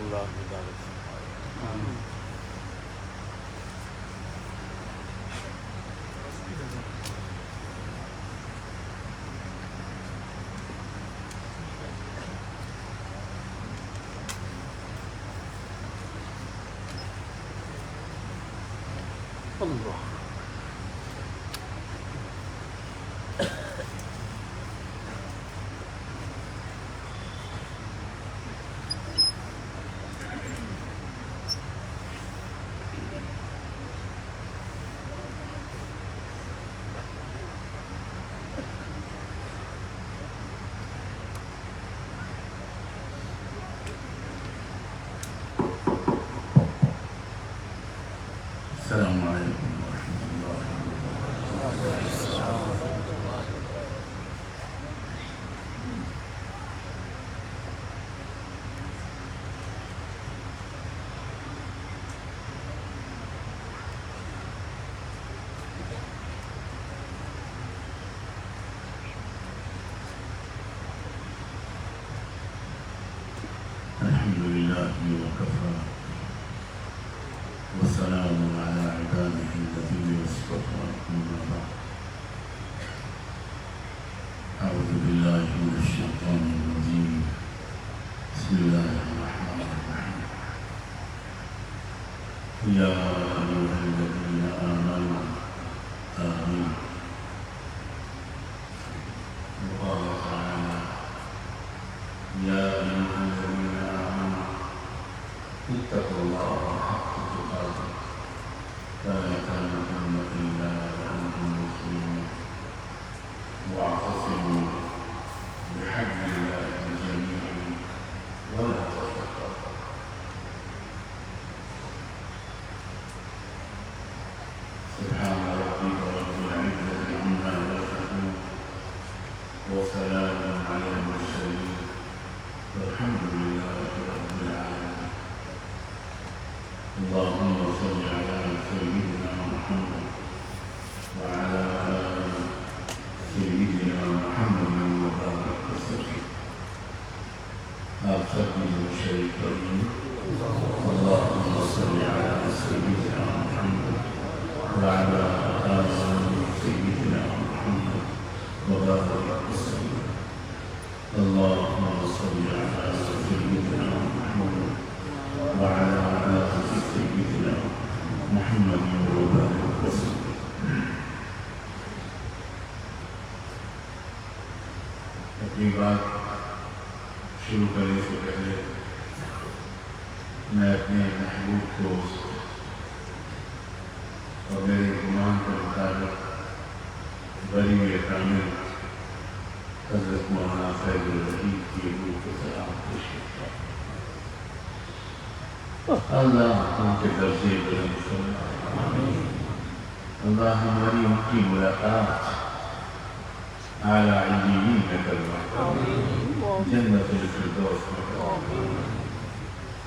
اللہ ہدایت فرمائے۔ اللہ السلام علیکم ورحمۃ اللہ الحمد للہ وکفى والسلام على عباده الذين اصطفى أما بعد أعوذ بالله من الشيطان الرجيم بسم الله الرحمن الرحيم يا أيها الذين آمنوا آمنوا وقال تعالى يا أيها الذين آمنوا اتقوا الله حق تقاته ولا تموتن إلا وأنتم مسلمون واعتصموا بحبل الله جميعا ولا تفرقوا سبحان ربك رب العزة عما يصفون وسلام على المرسلين والحمد لله رب العالمين اللهم صل على سيدنا محمد وعلى آل سيدنا محمد وبارك وسلم آپ سب مجھے شریک کریں اللهم صل على سيدنا محمد وعلى آل سيدنا محمد وبارك وسلم اللهم صل على سيدنا محمد وعلى آل سيدنا محمد وبارك وسلم اپنی بات شروع کرنے سے پہلے میں اپنے محبوب دوست اور میرے گمان کے مطابق بڑی کامل حضرت مولانا فیض الرحیم کی روح کو سلام پیش کرتا ہوں۔ اللہ ان کے درجے بلند فرمائے، اللہ ہماری ان کی ملاقات اعلی علیین میں کروائے، جنت الفردوس میں کروائے۔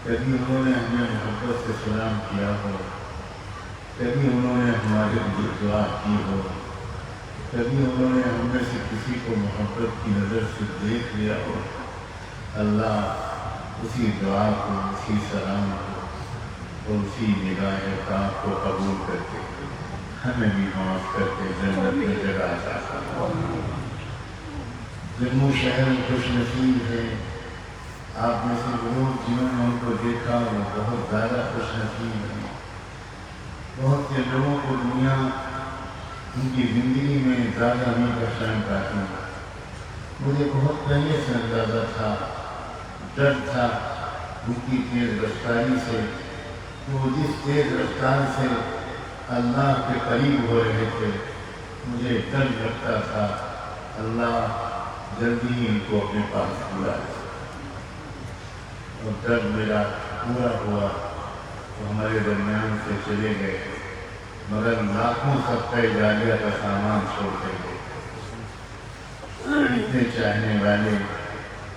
کبھی انہوں نے ہمیں محبت سے سلام کیا ہو، کبھی انہوں نے ہمارے لیے دعا کی ہو، کبھی انہوں نے ہم میں سے کسی کو محبت کی نظر سے دیکھ لیا ہو، اللہ اسی دعا کو، اسی سلام کو اور اسی نگاہ پاک کو قبول کرتے ہمیں بھی معاف کرتے جنت میں جگہ عطا فرمائے۔ جموں شہر خوش نصیب ہے، آپ میں سے لوگ جنہوں نے ان کو دیکھا وہ بہت زیادہ خوش نصیب ہیں۔ بہت سے لوگوں کو دنیا ان کی زندگی میں زیادہ نہیں پہچان پاتی۔ مجھے بہت پہلے سے اندازہ تھا، ڈر تھا ان کی تیز رفتاری سے، وہ جس تیز رفتار سے اللہ کے قریب ہو رہے تھے مجھے ڈر لگتا تھا اللہ جلدی ہی ان کو اپنے پاس بلا لے، اور ڈر میرا پورا ہوا تو ہمارے درمیان سے چلے گئے، مگر لاکھوں صدقہ جاریہ کا سامان چھوڑ کر گئے۔ کتنے چاہنے والے،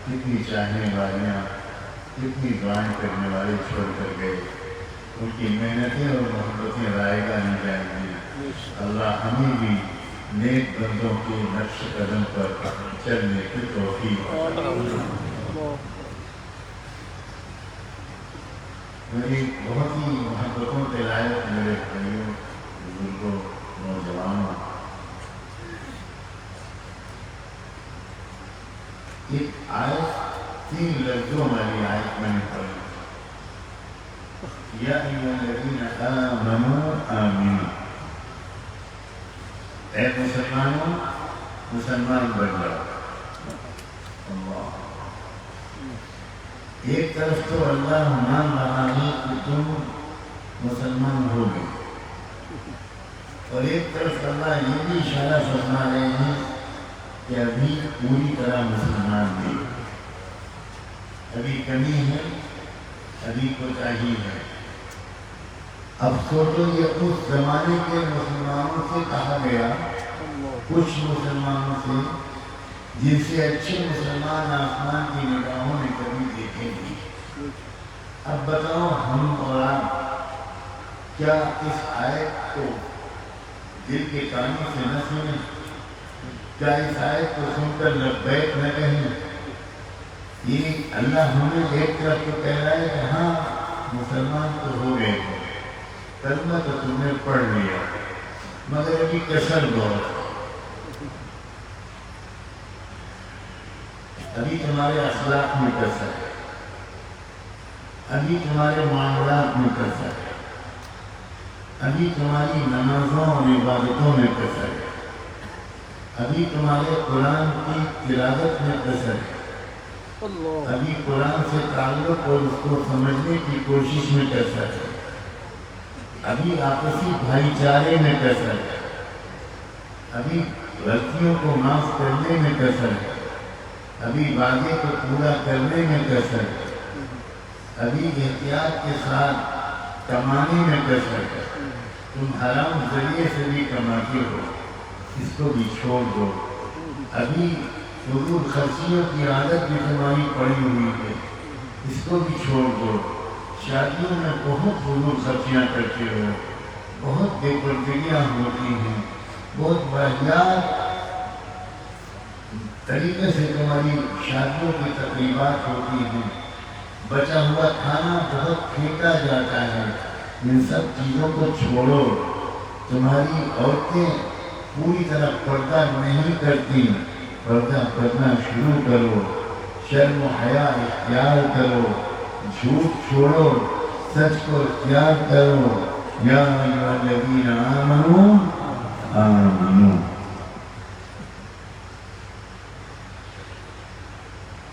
کتنی چاہنے والیاں، کتنی دعائیں کرنے والے چھوڑ کر گئے، ان کی محنتیں اور محبتیں رائے گا نہیں جائیں گی۔ اللہ ہمیں بھی نیک بندوں کے نقش قدم پر چلنے کی توفیق عطا فرمائے۔ میری بہت ہی محبتوں کے لائق میرے بھائیوں بزرگوں نوجوانوں، ایک آیت 3 لفظوں والی آیت میں نے پڑھی، یا ایھا الذین آمنوا آمنوا، اے مسلمانوں مسلمان بن جاؤ۔ اللہ، ایک طرف تو اللہ مان رہا ہے کہ تم مسلمان ہو گئے، اور ایک طرف اللہ یہ بھی اشارہ فرما رہے ہیں کہ ابھی پوری طرح مسلمان نہیں، ابھی کمی ہے، ابھی کوتاہی ہے۔ اب سوچو یہ اس زمانے کے مسلمانوں سے کہا گیا، کچھ مسلمانوں سے جن سے اچھے مسلمان آسمان کی نگاہوں نے کبھی دیکھے نہیں۔ اب بتاؤ ہم اور آپ کیا اس آیت کو دل کے کانوں سے نہ سنیں؟ کیا اس آیت کو سن کر لبیک نہ کہیں؟ یہ اللہ ہمیں ایک طرف تو کہہ رہا ہے کہ ہاں مسلمان تو ہو گئے، کلمہ تو تم نے پڑھ لیا، مگر ابھی کسر بہت، ابھی تمہارے اخلاق میں کسر ہے، ابھی تمہارے معاملات میں کسر ہے، ابھی تمہاری نمازوں اور عبادتوں میں کسر ہے، ابھی تمہارے قرآن کی تلاوت میں کسر ہے، ابھی قرآن سے تعلق اور اس کو سمجھنے کی کوشش میں کسر ہے، ابھی آپسی بھائی چارے میں کسر ہے، ابھی غلطیوں کو معاف کرنے میں کسر ہے، ابھی وعدے کو پورا کرنے میں کسر ہے، ابھی احتیاط کے ساتھ کمانے میں کسر ہے۔ تم حرام ذریعے سے بھی کماتے ہو، اس کو بھی چھوڑ دو۔ ابھی فضول خرچیوں کی عادت بھی تمہاری پڑی ہوئی ہے، اس کو بھی چھوڑ دو۔ شادیوں میں بہت فضول خرچیاں کرتے ہو، بہت بے پردگیاں ہوتی ہیں، بہت واحد طریقے سے تمہاری شادیوں کی تقریبات ہوتی ہیں، بچا ہوا کھانا بہت پھینکا جاتا ہے۔ ان سب چیزوں کو چھوڑو۔ تمہاری عورتیں پوری طرح پردہ نہیں کرتی، پردہ کرنا شروع کرو، شرم و حیا اختیار کرو، جھوٹ چھوڑو، سچ کو اختیار کرو۔ یا ایھا الذین آمنوا آمنوا۔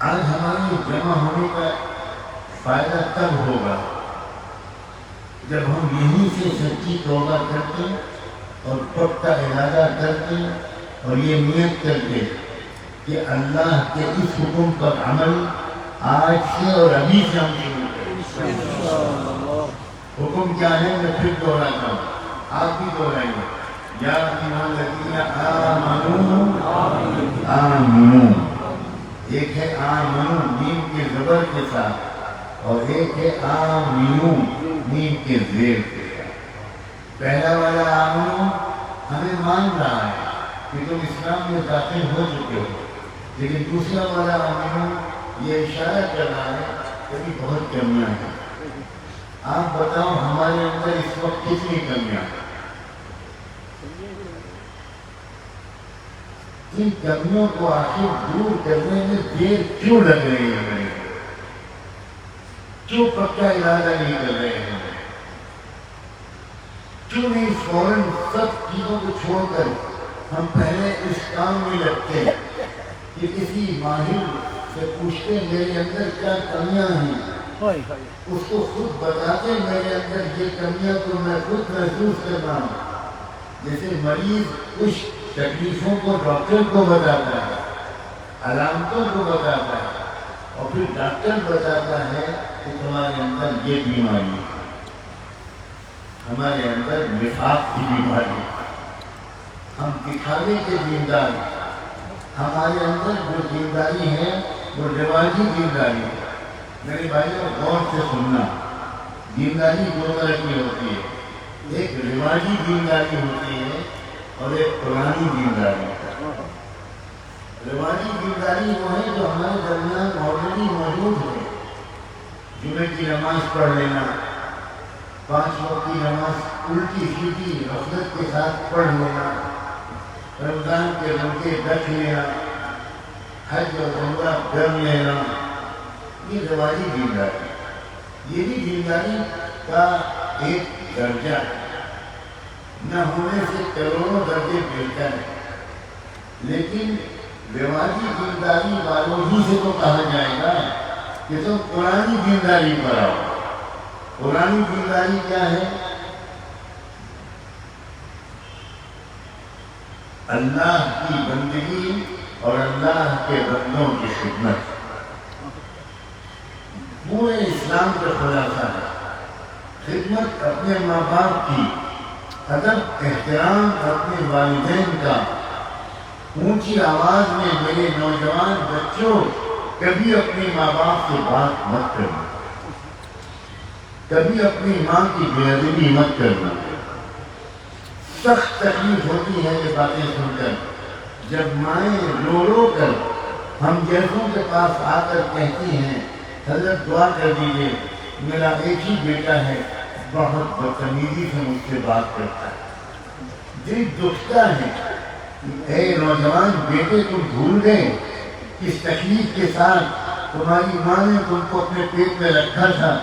آج ہمارے جمع ہونے کا فائدہ تب ہوگا جب ہم یہیں سے سچی توبہ کرتے اور پختہ ارادہ کرتے اور یہ نیت کرتے کہ اللہ کے اس حکم پر عمل آج سے اور ابھی سے ہم شروع کریں۔ حکم کیا ہے میں پھر دوہراتا ہوں، آپ بھی دہرائیے۔ یا ایھا الذین آمنوا آمنوا، ایک ہے آمنو نیم کے زبر کے ساتھ، اور ایک ہے آمنو نیم کے زیر کے ساتھ۔ پہلا والا آمنو ہمیں مان رہا ہے کہ تم اسلام میں داخل ہو چکے ہو، لیکن دوسرا والا آمنو یہ اشارہ کر رہا ہے کہ ابھی بہت کمیاں ہیں۔ آپ بتاؤ ہمارے اندر اس وقت کتنی کمیاں ہیں؟ ان کمیوں کو آخر دور کرنے میں دیر کیوں لگ رہی ہے ہمیں؟ کیوں پکا ارادہ نہیں کر رہے ہیں؟ کیوں نہیں فوراً سب چیزوں کو چھوڑ کر ہم پہلے اس کام میں لگتے کہ کسی ماہر سے پوچھتے میرے اندر کیا کمیاں ہیں، اس کو خود بتاتے میرے اندر یہ کمیاں تو میں خود محسوس کر رہا ہوں۔ جیسے مریض کچھ تکلیفوں کو ڈاکٹر کو بتاتا ہے، علامتوں کو بتاتا ہے، اور پھر ڈاکٹر بتاتا ہے کہ تمہارے اندر یہ بیماری ہے۔ ہمارے اندر نفاق کی بیماری، ہم دکھانے کے دیندار، ہمارے اندر جو دینداری ہے وہ رواجی دینداری ہے۔ میرے بھائیوں غور سے سننا، دینداری دو طرح کی ہوتی ہے، ایک رواجی دینداری ہوتی ہے اور ایک پرانی دینداری۔ رواجی دینداری وہ ہے جو ہمارے درمیان آلریڈی موجود ہے، جمعے کی نماز پڑھ لینا، 5 وقت کی نماز الٹی سیدھی غفلت کے ساتھ پڑھ لینا، رمضان کے روزے رکھ لینا، حج اور عمرہ کر لینا، یہ رواجی دینداری، یہ بھی دینداری کا ایک درجہ ہے، نہ ہونے سے کروڑوں درجے بہتر ہے، لیکن رواجی دینداری والوں ہی سے تو کہا جائے گا کہ تم قرآنی دینداری پر آؤ۔ قرآنی دینداری کیا ہے؟ اللہ کی بندگی اور اللہ کے بندوں کی خدمت، پورے اسلام کا خلاصہ ہے۔ خدمت اپنے ماں باپ کی، ادب احترام اپنے والدین کا۔ اونچی آواز میں میرے نوجوان بچوں، کبھی اپنی ماں باپ سے بات مت کرنا، کبھی اپنی ماں کی بے ادبی مت کرنا۔ سخت تکلیف ہوتی ہے یہ باتیں سن کر، جب مائیں رو رو کر ہم جیسوں کے پاس آ کر کہتی ہیں حضرت دعا کر دیجئے، میرا ایک ہی بیٹا ہے، بہت بدتمیزی سے مجھ سے بات کرتا ہے۔ دل دکھتا ہے، اے نوجوان بیٹے تم بھول گئے کس تکلیف کے ساتھ تمہاری ماں نے تم کو اپنے پیٹ میں رکھا تھا،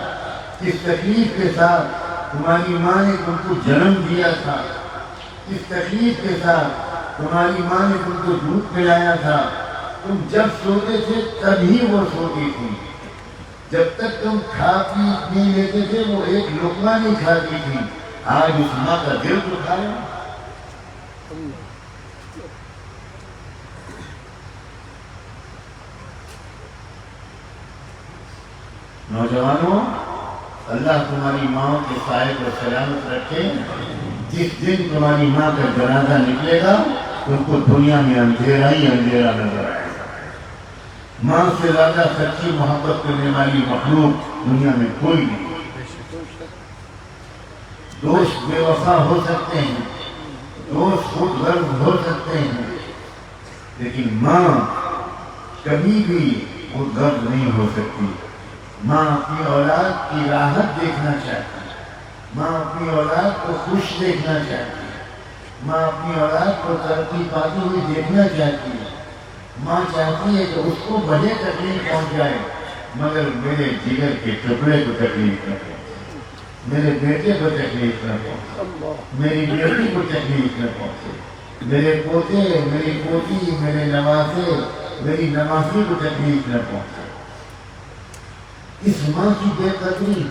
کس تکلیف کے ساتھ تمہاری ماں نے تم کو جنم دیا تھا، کس تکلیف کے ساتھ تمہاری ماں نے تم کو دودھ پلایا تھا۔ تم جب سوتے تھے تبھی وہ سوتی تھی، جب تک تم کھا پی نہیں لیتے تھے وہ ایک لقمہ نہیں کھاتی تھی۔ آج اس ماں کا دل دکھایا۔ نوجوانوں، اللہ تمہاری ماں کے سائے کو سلامت رکھے۔ جس دن تمہاری ماں کا جنازہ نکلے گا تم کو دنیا میں اندھیرا ہی اندھیرا نظر آئے گا۔ ماں سے زیادہ سچی محبت کرنے والی مخلوق دنیا میں کوئی نہیں۔ دوست بے وفا ہو سکتے ہیں، دوست خود غرض ہو سکتے ہیں، لیکن ماں کبھی بھی خود غرض نہیں ہو سکتی۔ ماں اپنی اولاد کی راحت دیکھنا چاہتی ہے، ماں اپنی اولاد کو خوش دیکھنا چاہتی ہے، ماں اپنی اولاد کو ترقی پاتی ہوئی دیکھنا چاہتی ہے۔ ماں چاہتی ہے کہ اس کو بھلے تکلیف پہنچ جائے مگر میرے جگر کے ٹکڑے کو تکلیف نہ پہنچے، میرے بیٹے کو تکلیف نہ پہنچے، میری بیٹی کو تکلیف نہ پہنچے، میرے پوتے، میری پوتی، میرے نواسے، میری نواسی کو تکلیف نہ پہنچے۔ اس ماں کی بے قدری،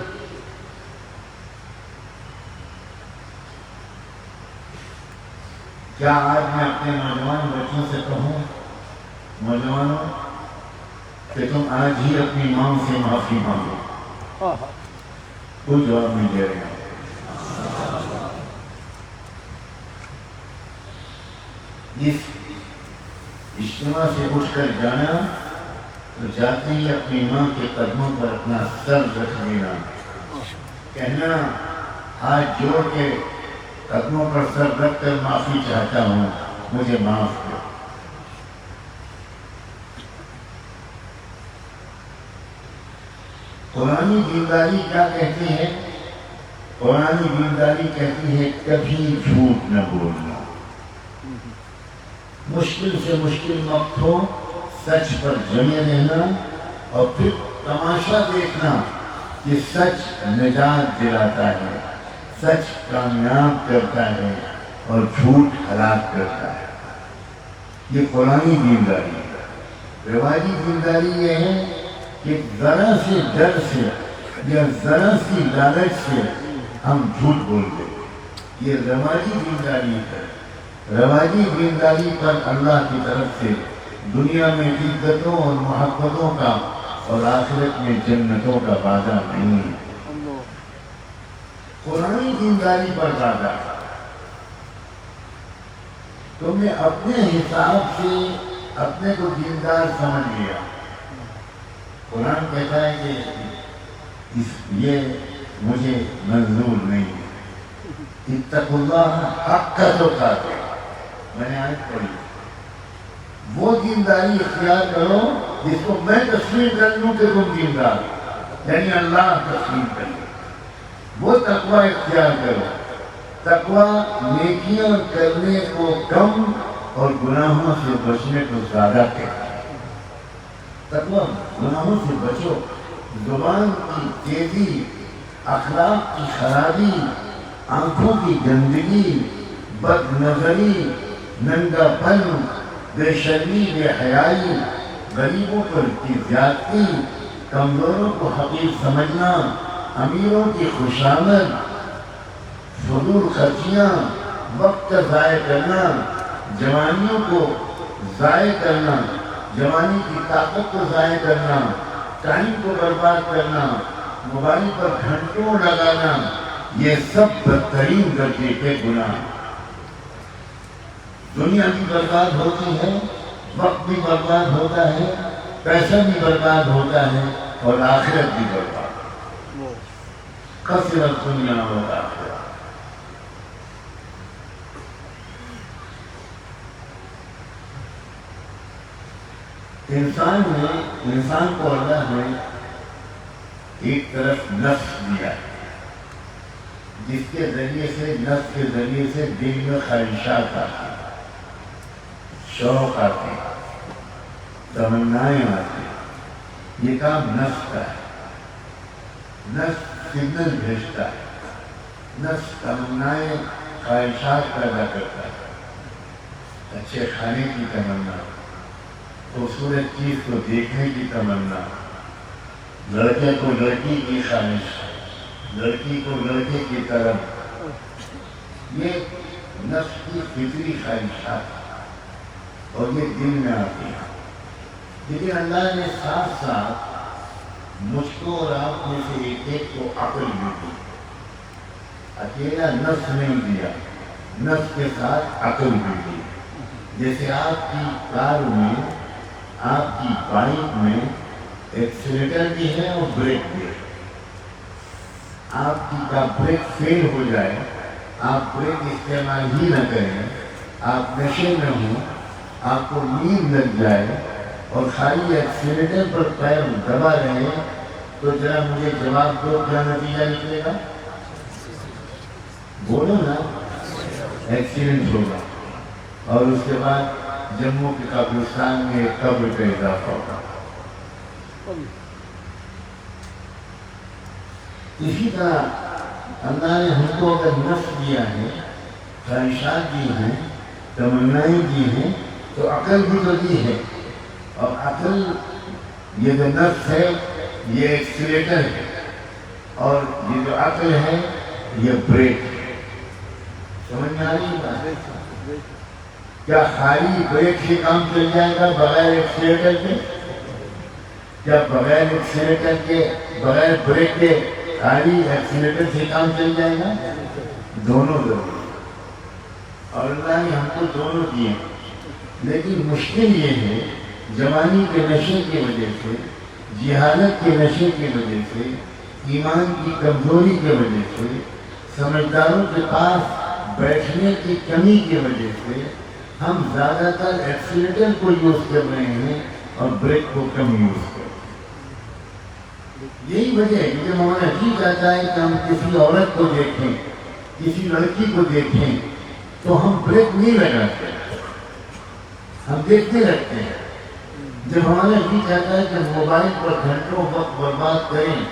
کیا آج میں اپنے نوجوان بچوں سے کہوں نوجوانوں کہ تم آج ہی اپنی ماں سے معافی مانگو؟ کوئی جواب نہیں دے رہے۔ اس اجتماع سے اٹھ کر جانا تو جاتے ہی اپنی ماں کے قدموں پر اپنا سر رکھ دینا، کہنا ہاتھ جوڑ کے قدموں پر سر رکھ کر معافی چاہتا ہوں، مجھے معاف کرو۔ قرآنی دینداری کیا کہتی ہے؟ قرآنی دینداری کہتی ہے کبھی جھوٹ نہ بولنا، مشکل سے مشکل وقت ہو سچ پر جمے رہنا، اور پھر تماشا دیکھنا کہ سچ نجات دلاتا ہے، سچ کامیاب کرتا ہے اور جھوٹ ہلاک کرتا ہے۔ یہ قرآنی دینداری ہے۔ رواجی دینداری یہ ہے کہ ذرا سے ڈر سے یا ذرا سی لالچ سے ہم جھوٹ بولتے، یہ رواجی دینداری ہے۔ رواجی دینداری پر اللہ کی طرف سے دنیا میں عزتوں اور محبتوں کا اور آخرت میں جنتوں کا وعدہ نہیں ہے۔ قرآنی دینداری پر وعدہ۔ تم نے اپنے حساب سے اپنے کو دیندار سمجھ لیا۔ قرآن کہتا ہے کہ یہ مجھے منظور نہیں ہے۔ اتقوا اللہ حق تقاته، میں نے آیت پڑھی۔ وہ دینداری اختیار کرو جس کو میں تسلیم کر لوں کہ تم دیندار، یعنی اللہ تسلیم کر لے۔ وہ تقوی اختیار کرو. تقوی نیکیاں کرنے کو کم اور گناہوں سے بچنے کو زیادہ کہتا ہے. تقوی گناہوں سے بچو. زبان کی تیزی، اخلاق کی خرابی، آنکھوں کی گندگی، بد نظری، ننگا پن، بے شرمی، بے حیائی، غریبوں پر کی زیادتی، کمزوروں کو حقیر سمجھنا، امیروں کی خوشامد، فضول خرچیاں، وقت کا ضائع کرنا، جوانیوں کو ضائع کرنا، جوانی کی طاقت کو ضائع کرنا، ٹائم کو برباد کرنا، موبائل پر گھنٹوں لگانا، یہ سب بدترین درجے کے گناہ. دنیا بھی برباد ہوتی ہے، وقت بھی برباد ہوتا ہے، پیسہ بھی برباد ہوتا ہے اور آخرت بھی برباد. خسرت دنیا والآخرہ. انسان کو اللہ نے ایک طرف نفس دیا ہے، جس کے ذریعے سے، نفس کے ذریعے سے دل میں خواہشات آتی ہیں، شوق آتے ہیں، تمنائیں آتی ہیں. یہ کام نفس کا ہے. نفس سگنل بھیجتا ہے، نفس تمنائیں، خواہشات پیدا کرتا ہے. اچھے کھانے کی تمنا، خوبصورت چیز کو دیکھنے کی تمنا، لڑکے کو لڑکی کی خواہش، لڑکی کو لڑکے کی طرف. یہ نفس کی فطری خواہشات اور یہ دل میں آتی ہے. لیکن اللہ نے ساتھ ساتھ مجھ کو اور آپ میں سے ایک ایک کو عقل بھی دی. اکیلا نفس نہیں دیا، نفس کے ساتھ عقل بھی دی. جیسے آپ کی کار میں، آپ کی بائک میں ایکسیلیٹر بھی ہے اور بریک بھی ہے. آپ کی کا بریک فیل ہو جائے، آپ بریک استعمال ہی نہ کریں، آپ نشے میں ہوں، آپ کو نیند لگ جائے اور خالی ایکسیلیٹر پر پیر دبا رہے، تو ذرا مجھے جواب دو، کیا نتیجہ نکلے گا؟ بولو نا. ایکسیڈنٹ ہوگا اور اس کے بعد جموں کے قبرستان میں ایک قبر کا اضافہ ہوگا. اسی طرح اللہ نے ہم کو اگر نفس دیا ہے، خواہشات دی ہیں، تمنائیں دی ہیں، تو عقل بھی تو دی ہے. اور عقل، یہ جو نفس ہے یہ ایکسیلیٹر ہے، اور یہ جو عقل ہے یہ بریک ہے. سمجھ میں آ رہی بات؟ کیا خالی بریک سے کام چل جائے گا بغیر ایکسیلیٹر کے؟ کیا بغیر ایکسیلیٹر کے، بغیر بریک کے خالی ایکسیلیٹر سے کام چل جائے گا؟ دونوں ضروری. اور اللہ نے ہم کو دونوں دیے. لیکن مشکل یہ ہے، جوانی کے نشے کی وجہ سے، جہالت کے نشے کی وجہ سے، ایمان کی کمزوری کی وجہ سے، سمجھداروں کے پاس بیٹھنے کی کمی کی وجہ سے ہم زیادہ تر ایکسیلیٹر کو یوز کر رہے ہیں اور بریک کو کم یوز کر رہے ہیں. یہی وجہ ہے کہ ہمارا جی چاہتا ہے کہ ہم کسی عورت کو دیکھیں، کسی لڑکی کو دیکھیں تو ہم بریک نہیں لگاتے، ہم دیکھتے رہتے ہیں. جب ہمارا جی چاہتا ہے کہ موبائل پر گھنٹوں وقت برباد کریں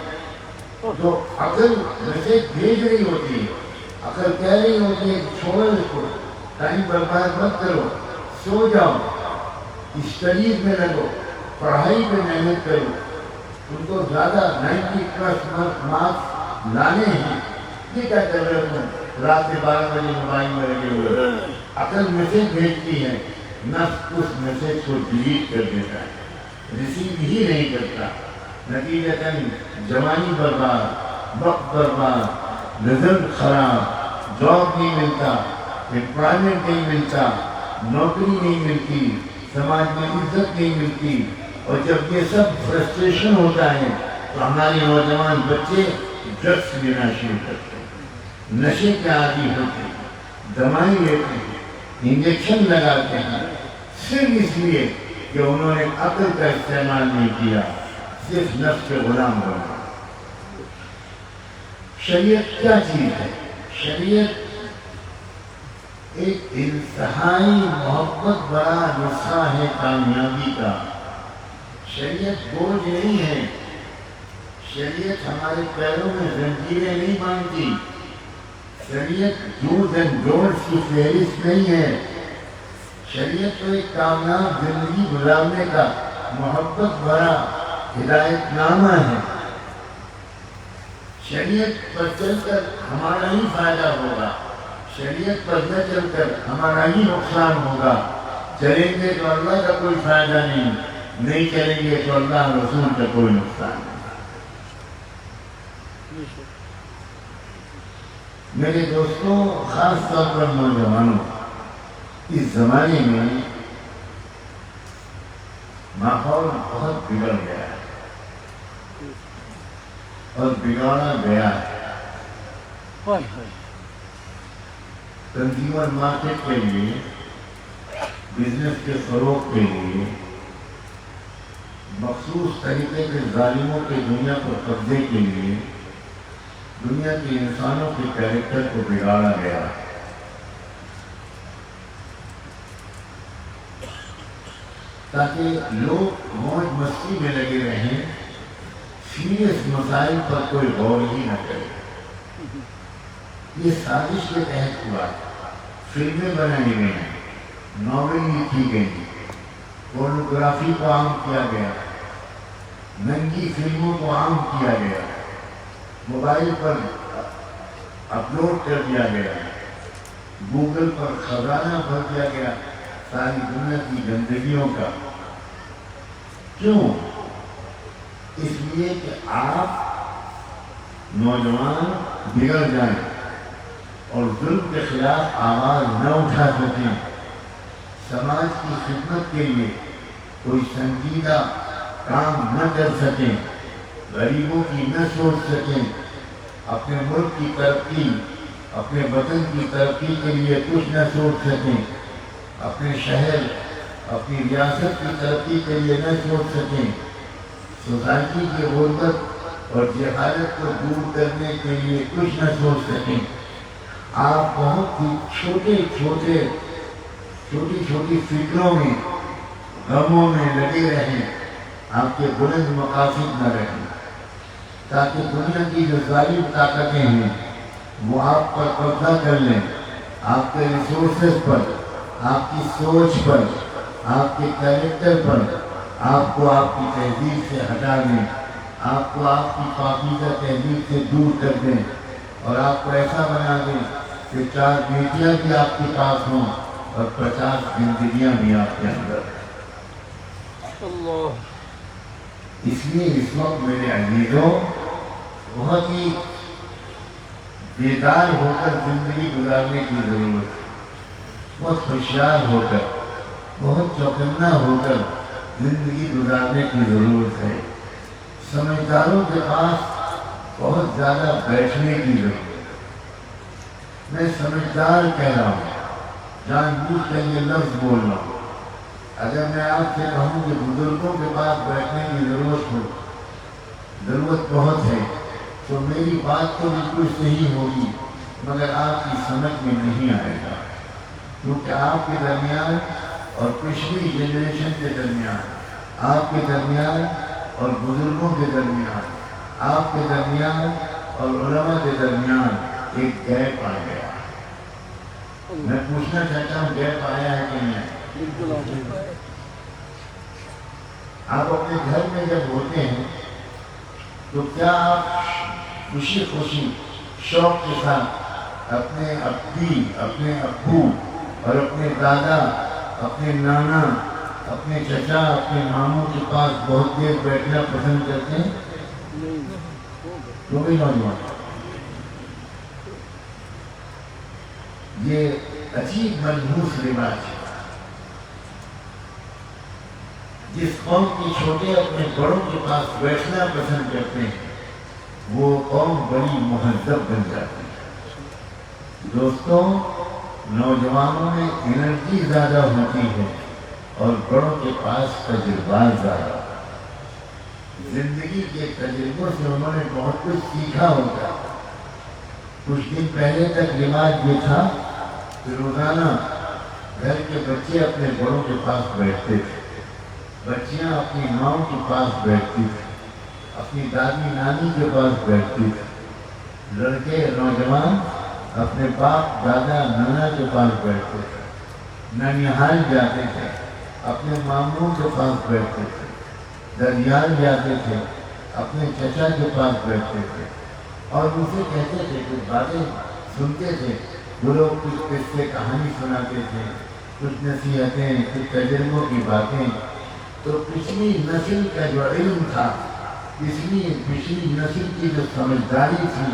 تو عقل میسیج بھیج رہی ہوتی ہے، عقل کہہ رہی ہوتی ہے چھوڑو اس کو، ٹائم برباد مت کرو، سو جاؤ، اسٹڈیز میں لگو، پڑھائی پہ محنت کرو، ان کو زیادہ 90+ مارکس لانے ہیں. یہ کیا کر رہے ہو رات کے 12 بجے موبائل میں لگے ہوئے؟ عقل میسیج بھیجتی ہے، نفس اس میسیج کو ڈیلیٹ کر دیتا ہے، ریسیو ہی نہیں کرتا. نتیجتاً جوانی برباد، وقت برباد، رزلٹ خراب، جاب نہیں ملتا، امپلائمنٹ نہیں ملتا، نوکری نہیں ملتی، سماج میں عزت نہیں ملتی. اور جب یہ سب فرسٹریشن ہوتا ہے تو ہمارے نوجوان بچے ڈرگس لینا شروع کرتے ہیں، نشے کے عادی ہوتے ہیں، دوائیں لیتے ہیں، انجیکشن لگاتے ہیں، صرف اس لیے کہ انہوں نے عقل کا استعمال نہیں کیا، صرف نفس کے غلام بنا. شریعت کیا چیز ہے؟ شریعت ایک انتہائی محبت بڑا نسخہ ہے کامیابی کا۔ شریعت بوجھ نہیں ہے، شریعت ہمارے پیروں میں زنجیریں نہیں باندھتی، شریعت ڈوز اینڈ ڈونٹس کی فہرست نہیں ہے، شریعت تو ایک کامیاب زندگی گزارنے کا محبت بھرا ہدایت نامہ ہے۔ شریعت پر چل کر ہمارا ہی فائدہ ہوگا، شریعت پر نہ چل کر ہمارا ہی نقصان ہوگا۔ چلیں گے تو اللہ کا کوئی فائدہ نہیں چلیں گے تو اللہ رسول کا کوئی نقصان نہیں۔ میرے دوستوں، خاص طور پر نوجوانوں، اس زمانے میں ماحول بہت بگڑ گیا ہے اور بگاڑا گیا ہے۔ کنزیومر مارکیٹ کے لیے، بزنس کے فروغ کے لیے مخصوص طریقے کے ظالموں کے دنیا پر قبضے کے لیے دنیا کے انسانوں کے کیریکٹر کو بگاڑا گیا ہے۔ تاکہ لوگ موج مستی میں لگے رہیں، سیریس مسائل پر کوئی غور ہی نہ کرے۔ یہ سازش کے تحت ہوا، فلمیں بنائی گئی ہیں، ناول لکھی گئی، پورنوگرافی کو عام کیا گیا، ننگی فلموں کو عام کیا گیا، موبائل پر اپلوڈ کر دیا گیا، گوگل پر خزانہ بھر دیا گیا ساری دنیا کی گندگیوں کا۔ کیوں؟ اس لیے کہ آپ نوجوان بگڑ جائیں اور ظلم کے خلاف آواز نہ اٹھا سکیں، سماج کی خدمت کے لیے کوئی سنجیدہ کام نہ کر سکیں، غریبوں کی نہ سوچ سکیں، اپنے ملک کی ترقی، اپنے وطن کی ترقی کے لیے کچھ نہ سوچ سکیں، اپنے شہر، اپنی ریاست کی ترقی کے لیے نہ سوچ سکیں، سوسائٹی کی غربت اور جہالت کو دور کرنے کے لیے کچھ نہ سوچ سکیں، آپ بہت ہی چھوٹی چھوٹی فکروں میں، غموں میں لگے رہیں، آپ کے بلند مقاصد نہ رہیں، تاکہ دنیا کی جو ظالم طاقتیں ہیں وہ آپ پر قبضہ کر لیں، آپ کے ریسورسز پر، آپ کی سوچ پر، آپ کے کیریکٹر پر، آپ کو آپ کی تہذیب سے ہٹا دیں، آپ کو آپ کی پاکیزہ تہذیب سے دور کر دیں، اور آپ کو ایسا بنا دیں کہ 4 بیٹیاں بھی آپ کے پاس ہوں اور 50 زندگیاں بھی آپ کے اندر۔ اس لیے اس وقت میرے عزیزوں بہت ہی بیدار ہو کر زندگی گزارنے کی ضرورت ہے، بہت ہوشیار ہو کر، بہت چوکنا ہو کر زندگی گزارنے کی ضرورت ہے۔ سمجھداروں کے پاس بہت زیادہ بیٹھنے کی ضرورت ہے۔ میں سمجھدار کہہ رہا ہوں، جان بوجھ کر یہ لفظ بول رہا ہوں۔ اگر میں آپ سے کہوں کہ بزرگوں کے پاس بیٹھنے کی ضرورت بہت ہے، تو میری بات تو بالکل صحیح ہوگی، مگر آپ کی سمجھ میں نہیں آئے گا، کیونکہ آپ کے درمیان اور پچھلی جنریشن کے درمیان، آپ کے درمیان اور بزرگوں کے درمیان، آپ کے درمیان اور علماء کے درمیان ایک گیپ آ گیا۔ میں پوچھنا چاہتا ہوں گیپ آیا ہے کہ نہیں؟ بالکل۔ آپ اپنے گھر میں جب ہوتے ہیں تو کیا آپ خوشی شوق کے ساتھ اپنے ابی، اپنے ابو اور اپنے دادا، اپنے نانا، اپنے چچا، اپنے ماموں کے پاس بہت دیر بیٹھنا پسند کرتے ہیں؟ تو بھی نوجوان، یہ عجیب منحوس رواج ہے۔ جس قوم کی چھوٹے اپنے بڑوں کے پاس بیٹھنا پسند کرتے ہیں وہ قوم بڑی مہذب بن جاتی ہے۔ دوستوں، نوجوانوں میں انرجی زیادہ ہوتی ہے اور بڑوں کے پاس تجربات زیادہ، زندگی کے تجربوں سے انہوں نے بہت کچھ سیکھا ہوتا ہے، کچھ دن پہلے تک رواج یہ تھا کہ روزانہ گھر کے بچے اپنے بڑوں کے پاس بیٹھتے تھے، بچیاں اپنی ماؤں کے پاس بیٹھتی تھی، اپنی دادی نانی کے پاس بیٹھتی تھی، لڑکے نوجوان اپنے باپ دادا نانا کے پاس بیٹھتے تھے، ننیحال جاتے تھے اپنے ماموں کے پاس بیٹھتے تھے، دریال جاتے تھے اپنے چچا کے پاس بیٹھتے تھے اور ان سے کہتے تھے، کچھ باتیں سنتے تھے، وہ لوگ کچھ قصے کہانی سناتے تھے، کچھ نصیحتیں، کچھ تجربوں کی باتیں۔ تو پچھلی نسل کا جو علم تھا، پچھلی نسل کی جو سمجھداری تھی،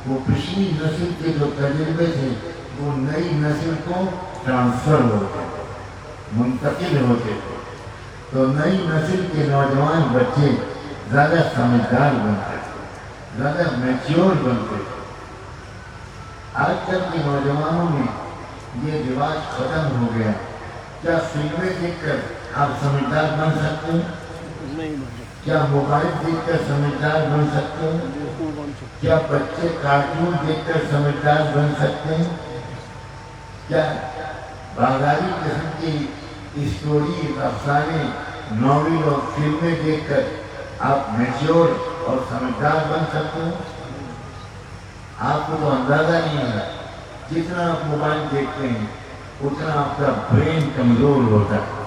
وہ پچھلی نسل کے جو تجربے تھے، وہ نئی نسل کو ٹرانسفر ہوتے تھے، منتقل ہوتے تھے۔ تو نئی نسل کے نوجوان بچے زیادہ سمجھدار بنتے تھے، زیادہ میچیور بنتے تھے۔ آج کل کے نوجوانوں میں یہ رواج ختم ہو گیا۔ کیا فلمیں دیکھ کر آپ سمجھدار بن سکتے ہیں؟ کیا موبائل دیکھ کر سمجھدار بن سکتے ہیں؟ کیا بچے کارٹون دیکھ کر سمجھدار بن سکتے ہیں؟ کیا بازاری قسم کی اسٹوری، افسانے، ناول اور فلمیں دیکھ کر آپ میچور اور سمجھدار بن سکتے ہیں؟ آپ کو تو اندازہ نہیں ہے، جتنا آپ موبائل دیکھتے ہیں اتنا آپ کا برین کمزور ہوتا ہے،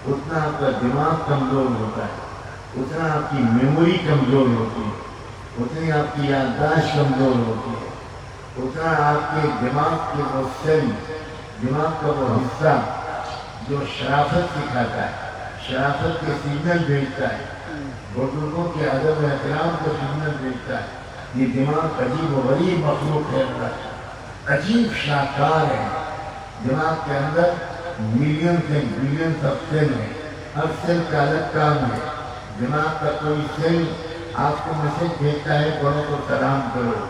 اتنا آپ کا دماغ کمزور ہوتا ہے، اتنا آپ کی میموری کمزور ہوتی ہے، اتنی آپ کی یادداشت کمزور ہوتی ہے، اتنا آپ کے دماغ کے وہ سیل، دماغ کا وہ حصہ جو شرافت سکھاتا ہے، شرافت کے سگنل بھیجتا ہے، بزرگوں کے ادب و احترام کو سگنل بھیجتا ہے، یہ دماغ عجیب و غریب مخلوق ہے، عجیب شاہکار ہے۔ دماغ کے اندر ملینز ہیں، بلینز آف سیل ہیں، ہر سیل کا الگ کام ہے۔ دماغ کا کوئی سیل آپ کو میسج بھیجتا ہے، بڑوں کو سلام کرو۔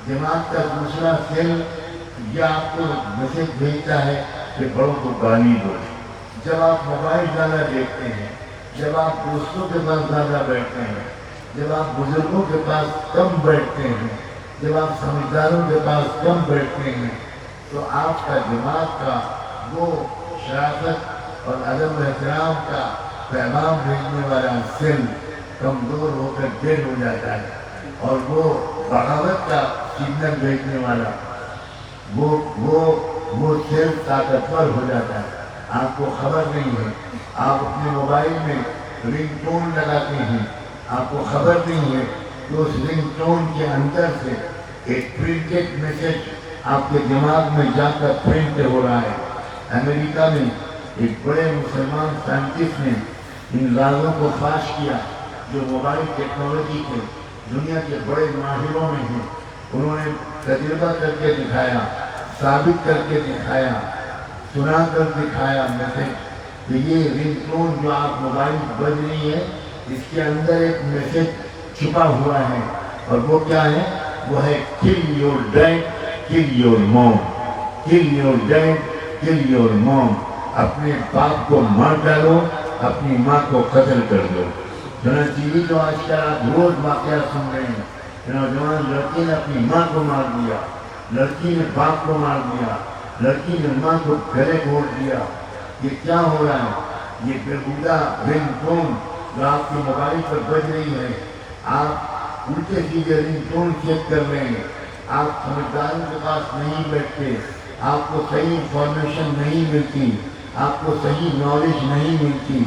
دماغ کا دوسرا سیل یہ آپ کو میسج بھیجتا ہے کہ بڑوں کو گالی دو۔ جب آپ موبائل زیادہ دیکھتے ہیں، جب آپ دوستوں کے پاس زیادہ بیٹھتے ہیں، جب آپ بزرگوں کے پاس کم بیٹھتے ہیں، جب آپ سمجھداروں کے پاس کم بیٹھتے ہیں، تو آپ کا دماغ کا وہ شرافت اور ادب و احترام کا پیغام بھیجنے والا سیل کمزور ہو کر ڈیڈ ہو جاتا ہے، اور وہ بغاوت کا سگنل بھیجنے والا وہ سیل طاقتور ہو جاتا ہے۔ آپ کو خبر نہیں ہے، آپ اپنے موبائل میں رنگ ٹون لگاتے ہیں، آپ کو خبر نہیں ہے کہ اس رنگ ٹون کے اندر سے ایک پرنٹڈ میسج آپ کے دماغ میں جا کر پرنٹ ہو رہا ہے۔ امریکہ میں ایک بڑے مسلمان سائنٹسٹ نے ان رازوں کو فاش کیا جو موبائل ٹیکنالوجی کے دنیا کے بڑے ماہروں میں ہیں۔ انہوں نے تجربہ کر کے دکھایا، ثابت کر کے دکھایا، سنا کر دکھایا میسج کہ یہ رنگ ٹون جو آپ موبائل بج رہی ہے، اس کے اندر ایک میسج چھپا ہوا ہے، اور وہ کیا ہے؟ وہ ہے kill your dad, kill your mom, kill your dad, kill your mom۔ اپنے باپ کو مار ڈالو، اپنی ماں کو قتل کر دو۔ چنانچہ یہ جو آج کل آپ روز واقعات سن رہے ہیں، نوجوان لڑکی نے اپنی ماں کو مار دیا، لڑکی نے باپ کو مار دیا، لڑکی نے ماں کو گلے گھونٹ دیا۔ یہ کیا ہو رہا ہے؟ یہ بےہودہ رنگ ٹون جو آپ کی موبائل پر بج رہی ہے، آپ الٹے سیدھے رنگ ٹون چیک کر رہے ہیں، آپ سمجھداروں کے پاس نہیں بیٹھتے، آپ کو صحیح انفارمیشن نہیں ملتی، آپ کو صحیح نالج نہیں ملتی،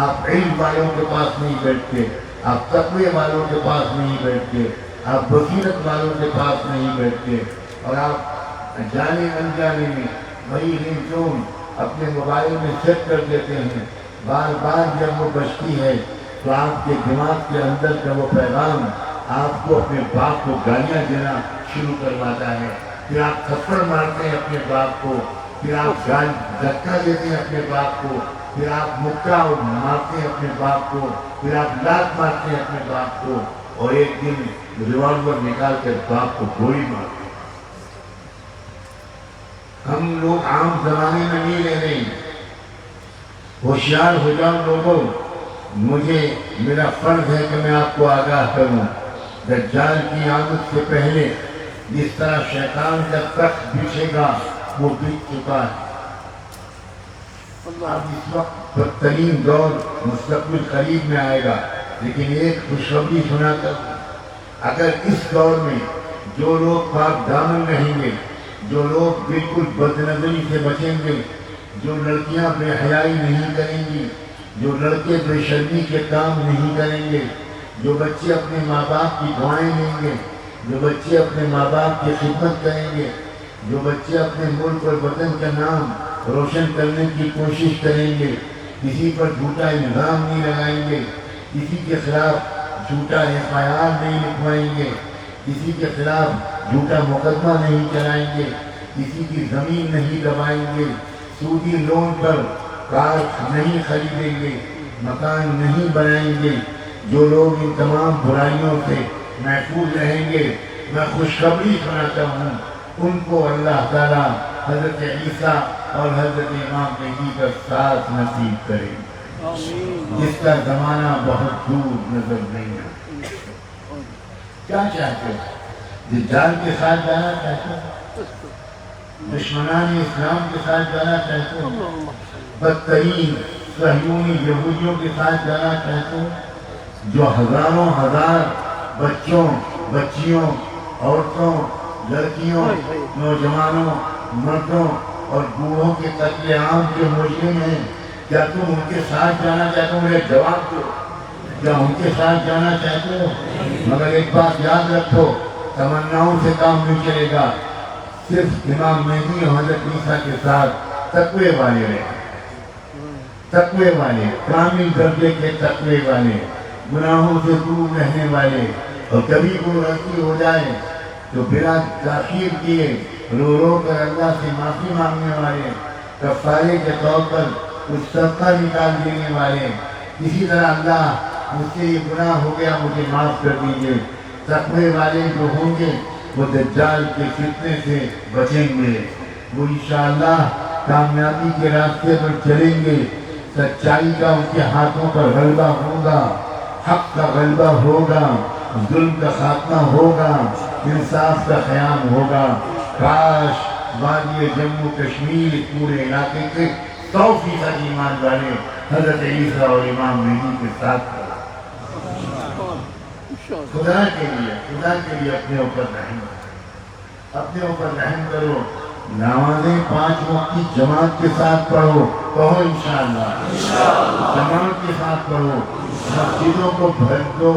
آپ علم والوں کے پاس نہیں بیٹھتے، آپ تقوی والوں کے پاس نہیں بیٹھتے، آپ بصیرت والوں کے پاس نہیں بیٹھتے، اور آپ جانے انجانے میں وہی رنگ ٹون اپنے موبائل میں سیٹ کر دیتے ہیں۔ بار بار جب وہ بجتی ہے تو آپ کے دماغ کے اندر کا وہ پیغام آپ کو اپنے باپ کو گالیاں دینا شروع کرواتا ہے، پھر آپ تھپڑ مارتے ہیں اپنے باپ کو، پھر آپ دھکا دیتے ہیں اپنے باپ کو، پھر آپ مکہ مارتے ہیں اپنے باپ کو، پھر آپ لات مارتے ہیں اپنے باپ کو، اور ایک دن ریوالور نکال کر باپ کو گولی مارتے ہیں۔ ہم لوگ عام زمانے میں نہیں رہ رہے ہیں۔ ہوشیار ہو جاؤ لوگوں، مجھے میرا فرض ہے کہ میں آپ کو آگاہ کروں۔ دجال کی آمد سے پہلے جس طرح شیطان جب تک بچھے گا وہ بچ چکا ہے. اب اس وقت بدترین دور مستقبل قریب میں آئے گا، لیکن ایک خوشخبری سنا کر، اگر اس دور میں جو لوگ پاک دامن رہیں گے، جو لوگ بالکل بد نظری سے بچیں گے، جو لڑکیاں بے حیائی نہیں کریں گی، جو لڑکے بے شرمی کے کام نہیں کریں گے، جو بچے اپنے ماں باپ کی دعائیں لیں گے، جو بچے اپنے ماں باپ کی خدمت کریں گے، جو بچے اپنے ملک اور وطن کا نام روشن کرنے کی کوشش کریں گے، کسی پر جھوٹا الزام نہیں لگائیں گے، کسی کے خلاف جھوٹا FIR نہیں لکھوائیں گے، کسی کے خلاف جھوٹا مقدمہ نہیں چلائیں گے، کسی کی زمین نہیں دبائیں گے، سودی لون پر کار نہیں خریدیں گے، مکان نہیں بنائیں گے، جو لوگ ان تمام برائیوں سے محفوظ رہیں گے، میں خوشخبری سناتا ہوں ان کو اللہ تعالیٰ حضرت عیسیٰ اور حضرت امام مہدی کا ساتھ نصیب کرے، جس کا زمانہ بہت دور نظر نہیں ہے. کیا چاہتے ہو؟ دجال کے ساتھ جانا چاہتے ہو؟ دشمنان اسلام کے ساتھ جانا چاہتے ہو؟ بدترین صہیونی یہودیوں کے ساتھ جانا چاہتے ہو، جو ہزاروں ہزار بچوں، بچیوں، عورتوں، لڑکیوں، نوجوانوں، مردوں اور بوڑھوں کے قتل عام کے مجرم ہیں؟ کیا تم ان کے ساتھ جانا چاہتے ہو؟ میرے جواب دو، کیا ان کے ساتھ جانا چاہتے ہو؟ مگر ایک بات یاد رکھو، تمناؤں سے کام نہیں چلے گا. صرف امام مہدی اور حضرت عیسیٰ کے ساتھ تقوی والے رہے، تقوی والے، کامل درجے کے تقوی والے، گناہوں سے دور رہنے والے، اور کبھی کوئی غلطی ہو جائے تو بلا تاخیر کیے رو رو کر اللہ سے معافی مانگنے والے، کفارے کے طور پر کچھ صدقہ نکال دینے والے. اسی طرح اللہ مجھ سے یہ گناہ ہو گیا، مجھے معاف کر دیجیے. تقوی والے جو ہوں گے وہ دجال کے فتنے سے بچیں گے، وہ انشاءاللہ کامیابی کے راستے پر چلیں گے. سچائی کا ان کے ہاتھوں پر غلبہ ہوگا، حق کا غلبہ ہوگا، ظلم کا خاتمہ ہوگا، انصاف کا قیام ہوگا. کاش وادی جموں کشمیر پورے علاقے کے 100% ایمان والے حضرت عیسیٰ اور امام مہدی کے ساتھ ہو. خدا کے لیے اپنے اوپر رحم کرو، اپنے اوپر رحم کرو. نمازیں 5 وقت کی جماعت کے ساتھ پڑھو، کہو انشاءاللہ، جماعت کے ساتھ پڑھو. مسجدوں کو بھر دو،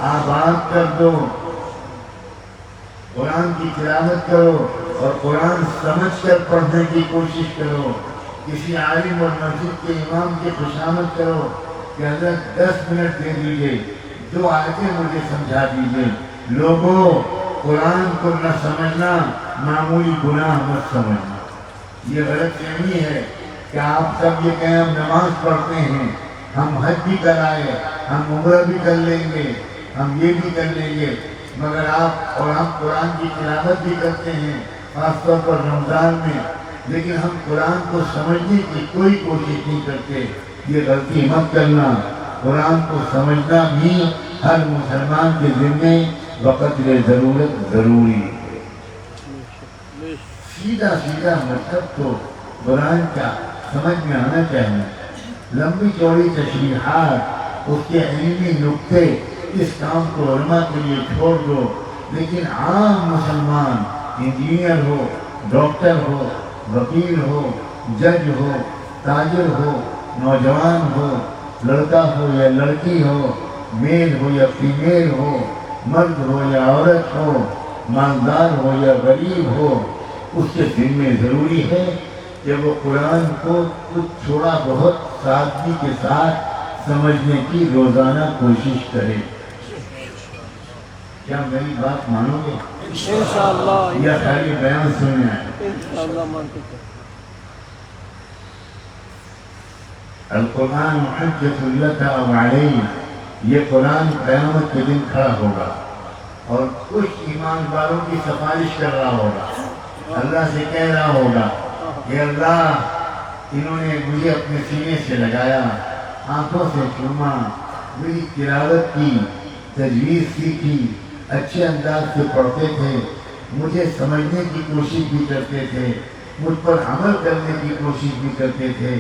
آباد کر دو، قرآن کی تلاوت کرو اور قرآن سمجھ کر پڑھنے کی کوشش کرو. کسی عالم اور مسجد کے امام کی خوشامد کرو کہ حضرت 10 منٹ دے دیجئے، 2 آیتیں مجھے سمجھا دیجئے. لوگوں، قرآن کو نہ سمجھنا معمولی گناہ مت سمجھنا. یہ غلط فہمی ہے کہ آپ سب یہ کہیں ہم نماز پڑھتے ہیں، ہم حج بھی کر آئے، ہم عمرہ بھی کر لیں گے، ہم یہ بھی کر لیں گے، مگر آپ اور ہم قرآن کی تلاوت بھی کرتے ہیں، خاص طور پر رمضان میں، لیکن ہم قرآن کو سمجھنے کی کوئی کوشش نہیں کرتے. یہ غلطی مت کرنا. قرآن کو سمجھنا بھی ہر مسلمان کے ذمے بقدر ضرورت ضروری ہے. سیدھا مطلب تو قرآن کا سمجھ میں آنا چاہیے. لمبی چوڑی تشریحات، اس کے علمی نقطے، اس کام کو علماء کے لیے چھوڑ دو. لیکن عام مسلمان، انجینئر ہو، ڈاکٹر ہو، وکیل ہو، جج ہو، تاجر ہو، نوجوان ہو، لڑکا ہو یا لڑکی ہو، میل ہو یا فیمیل ہو، مرد ہو یا عورت ہو، مالدار ہو یا غریب ہو، اس کے ذمہ ضروری ہے کہ وہ قرآن کو کچھ تھوڑا بہت سادگی کے ساتھ سمجھنے کی روزانہ کوشش کرے. کیا میری بات مانو گے؟ انشاءاللہ. یا خالی بیان سننا ہے؟ انشاءاللہ مانتے ہیں. القرآن حجت لک او علیک، یہ قرآن قیامت کے دن کھڑا ہوگا اور کچھ ایمان والوں کی سفارش کر رہا ہوگا. اللہ سے کہہ رہا ہوگا کہ اللہ، انہوں نے مجھے اپنے سینے سے لگایا، آنکھوں سے چوما، میری تلاوت کی، تجوید سیکھی، اچھے انداز سے پڑھتے تھے، مجھے سمجھنے کی کوشش بھی کرتے تھے، مجھ پر عمل کرنے کی کوشش بھی کرتے تھے۔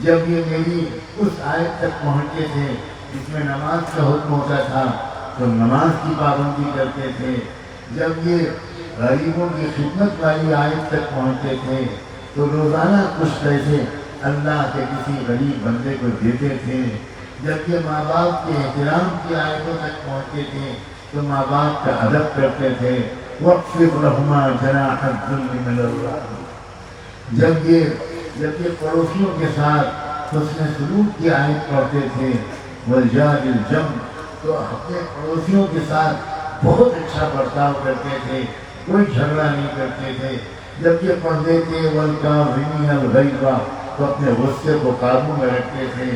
جب یہ میری اس آیت تک پہنچے تھے جس میں نماز کا حکم ہوتا تھا تو نماز کی پابندی کرتے تھے۔ جب یہ غریبوں کی خدمت والی آیت تک پہنچے تھے تو روزانہ کچھ پیسے اللہ کے کسی غریب بندے کو دیتے تھے۔ جب یہ ماں باپ کے احترام کی آیتوں تک پہنچے تھے تو ماں باپ کا ادب کرتے تھے۔ وَاخْفِضْ لَهُمَا جَنَاحَ الذُّلِّ مِنَ الرَّحْمَةِ۔ جب یہ پڑوسیوں کے ساتھ حسن سلوک کی آیت پڑھتے تھے وَالْجَارِ الْجَنْبِ، تو اپنے پڑوسیوں کے ساتھ بہت اچھا برتاؤ کرتے تھے، کوئی جھگڑا نہیں کرتے تھے۔ جب یہ پڑھتے تھے وَالْكَاظِمِينَ الْغَيْظَ، تو اپنے غصے کو قابو میں رکھتے تھے۔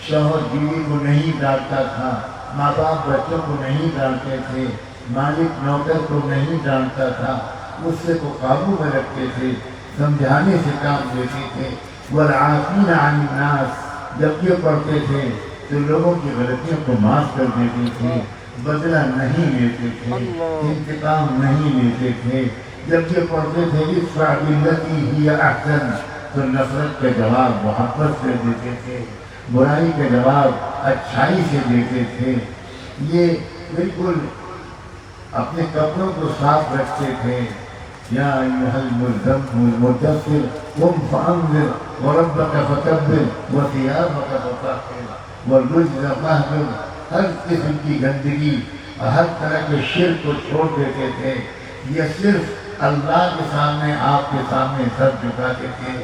شوہر بیوی کو نہیں ڈانٹتا تھا، ماں باپ بچوں کو نہیں ڈانٹتے تھے، مالک نوکر کو نہیں ڈانٹتا تھا، غصے کو قابو میں رکھتے تھے، سمجھانے سے کام لیتے تھے۔ وَالْعَافِينَ عَنِ النَّاسِ، جب یہ پڑھتے تھے تو لوگوں کی غلطیوں کو معاف کر دیتے تھے، بدلہ نہیں لیتے تھے، انتقام نہیں لیتے تھے۔ جب یہ پڑھتے تھے اِدْفَعْ بِالَّتِي هِيَ أَحْسَنُ، تو نفرت کا جواب محبت سے دیتے تھے، برائی کا جواب اچھائی سے دیتے تھے۔ یہ بالکل اپنے کپڑوں کو صاف رکھتے تھے۔ یا ایھا المدثر قم فانذر وربک فکبر وثیابک فطہر والرجز فاہجر، ہر قسم کی گندگی، ہر طرح کے شرک کو چھوڑ دیتے تھے۔ یہ صرف اللہ کے سامنے، آپ کے سامنے سر جھکاتے تھے،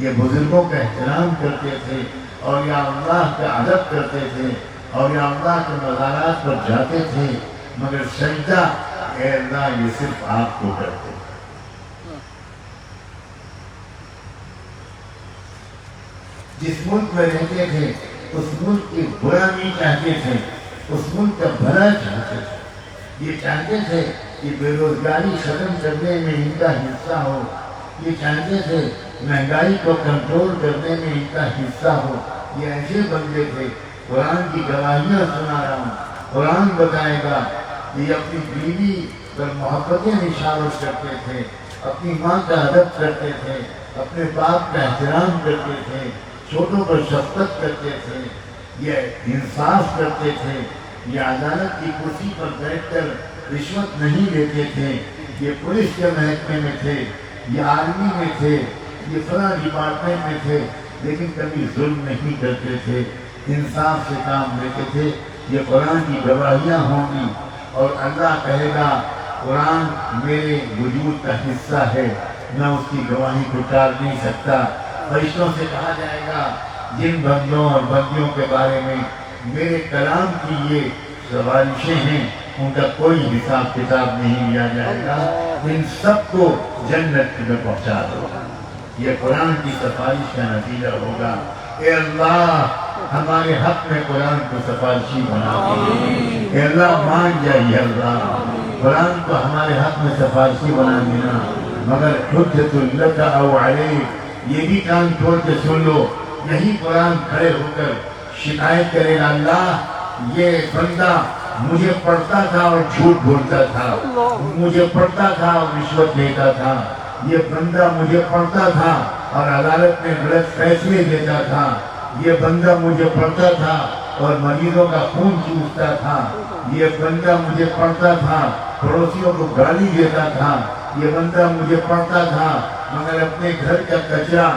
یہ بزرگوں کا احترام کرتے تھے، اور یا اللہ کا ادب کرتے تھے، اور یا اللہ کے مزارات پر جاتے تھے، مگر سجدہ اے اللہ یہ صرف آپ کو کرتے۔ جس ملک میں رہتے تھے اس ملک کی برا نہیں چاہتے تھے، اس ملک کا بھلا چاہتے تھے۔ یہ چاہتے تھے کہ بے روزگاری ختم کرنے میں ان کا حصہ ہو، یہ چاہتے تھے مہنگائی کو کنٹرول کرنے میں ان کا حصہ ہو۔ یہ ایسے بندے تھے، قرآن کی گواہیاں سنا رہا ہوں، قرآن بتائے گا۔ یہ اپنی بیوی پر محبتیں نشاور کرتے تھے، اپنی ماں کا ادب کرتے تھے، اپنے باپ کا احترام کرتے تھے، چھوٹوں پر شفقت کرتے تھے، یہ انصاف کرتے تھے، یہ عدالت کی کرسی پر بیٹھ کر رشوت نہیں لیتے تھے، یہ پولیس کے محکمے میں تھے، یہ آرمی میں تھے، یہ فلاں ڈپارٹمنٹ میں تھے، لیکن کبھی ظلم نہیں کرتے تھے، انصاف سے کام لیتے تھے۔ یہ قرآن کی گواہیاں ہوں گی اور اللہ کہے گا قرآن میرے وجود کا حصہ ہے، میں اس کی گواہی کو ٹال نہیں سکتا۔ فرشتوں سے کہا جائے گا جن بندوں اور بندیوں کے بارے میں میرے کلام کی یہ سفارشیں ہیں ان کا کوئی حساب کتاب نہیں لیا جائے گا، ان سب کو جنت میں پہنچا دو۔ یہ قرآن کی سفارش کا نتیجہ ہوگا۔ اے اللہ ہمارے حق میں قرآن کو سفارشی بنا دے۔ اے اللہ مان جائیے، اللہ قرآن کو ہمارے حق میں سفارشی بنا دینا، مگر حجت لک او علیک، یہ بھی کان کھول کے سن لو، یہی قرآن کھڑے ہو کر شکایت کرے گا، اللہ یہ بندہ مجھے پڑھتا تھا اور جھوٹ بولتا تھا، مجھے پڑھتا تھا اور رشوت لیتا تھا، یہ بندہ مجھے پڑھتا تھا اور عدالت میں غلط فیصلے دیتا تھا، یہ بندہ مجھے پڑھتا تھا اور مریضوں کا خون چوستا تھا، یہ بندہ مجھے پڑھتا تھا پڑوسیوں کو گالی دیتا تھا، یہ بندہ مجھے پڑھتا تھا مگر اپنے گھر کا کچرا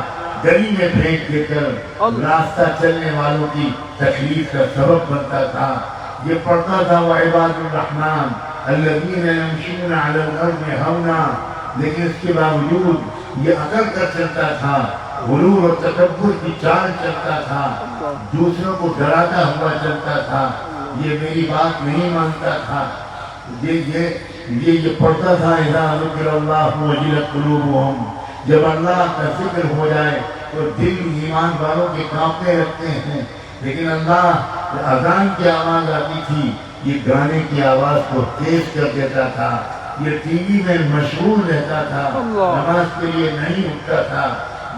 گلی میں پھینک دے کر راستہ چلنے والوں کی تکلیف کا سبب بنتا تھا، یہ پڑھتا تھا وعباد الرحمن الذین یمشون علی الارض ہونا، لیکن اس کے باوجود یہ عقل کر چلتا تھا، غرور اور تکبر کی چال چلتا تھا، دوسروں کو ڈراتا ہوا چلتا تھا، یہ میری بات نہیں مانتا تھا، یہ پڑھتا تھا اذا ذکر اللہ وجلت قلوبہم، جب اللہ کا ذکر ہو جائے تو دل ایمان والوں کے کانپنے لگتے ہیں، لیکن اللہ اذان کی آواز آتی تھی یہ گانے کی آواز کو تیز کر دیتا تھا، یہ ٹی وی میں مشغول رہتا تھا، نماز کے لیے نہیں اٹھتا تھا،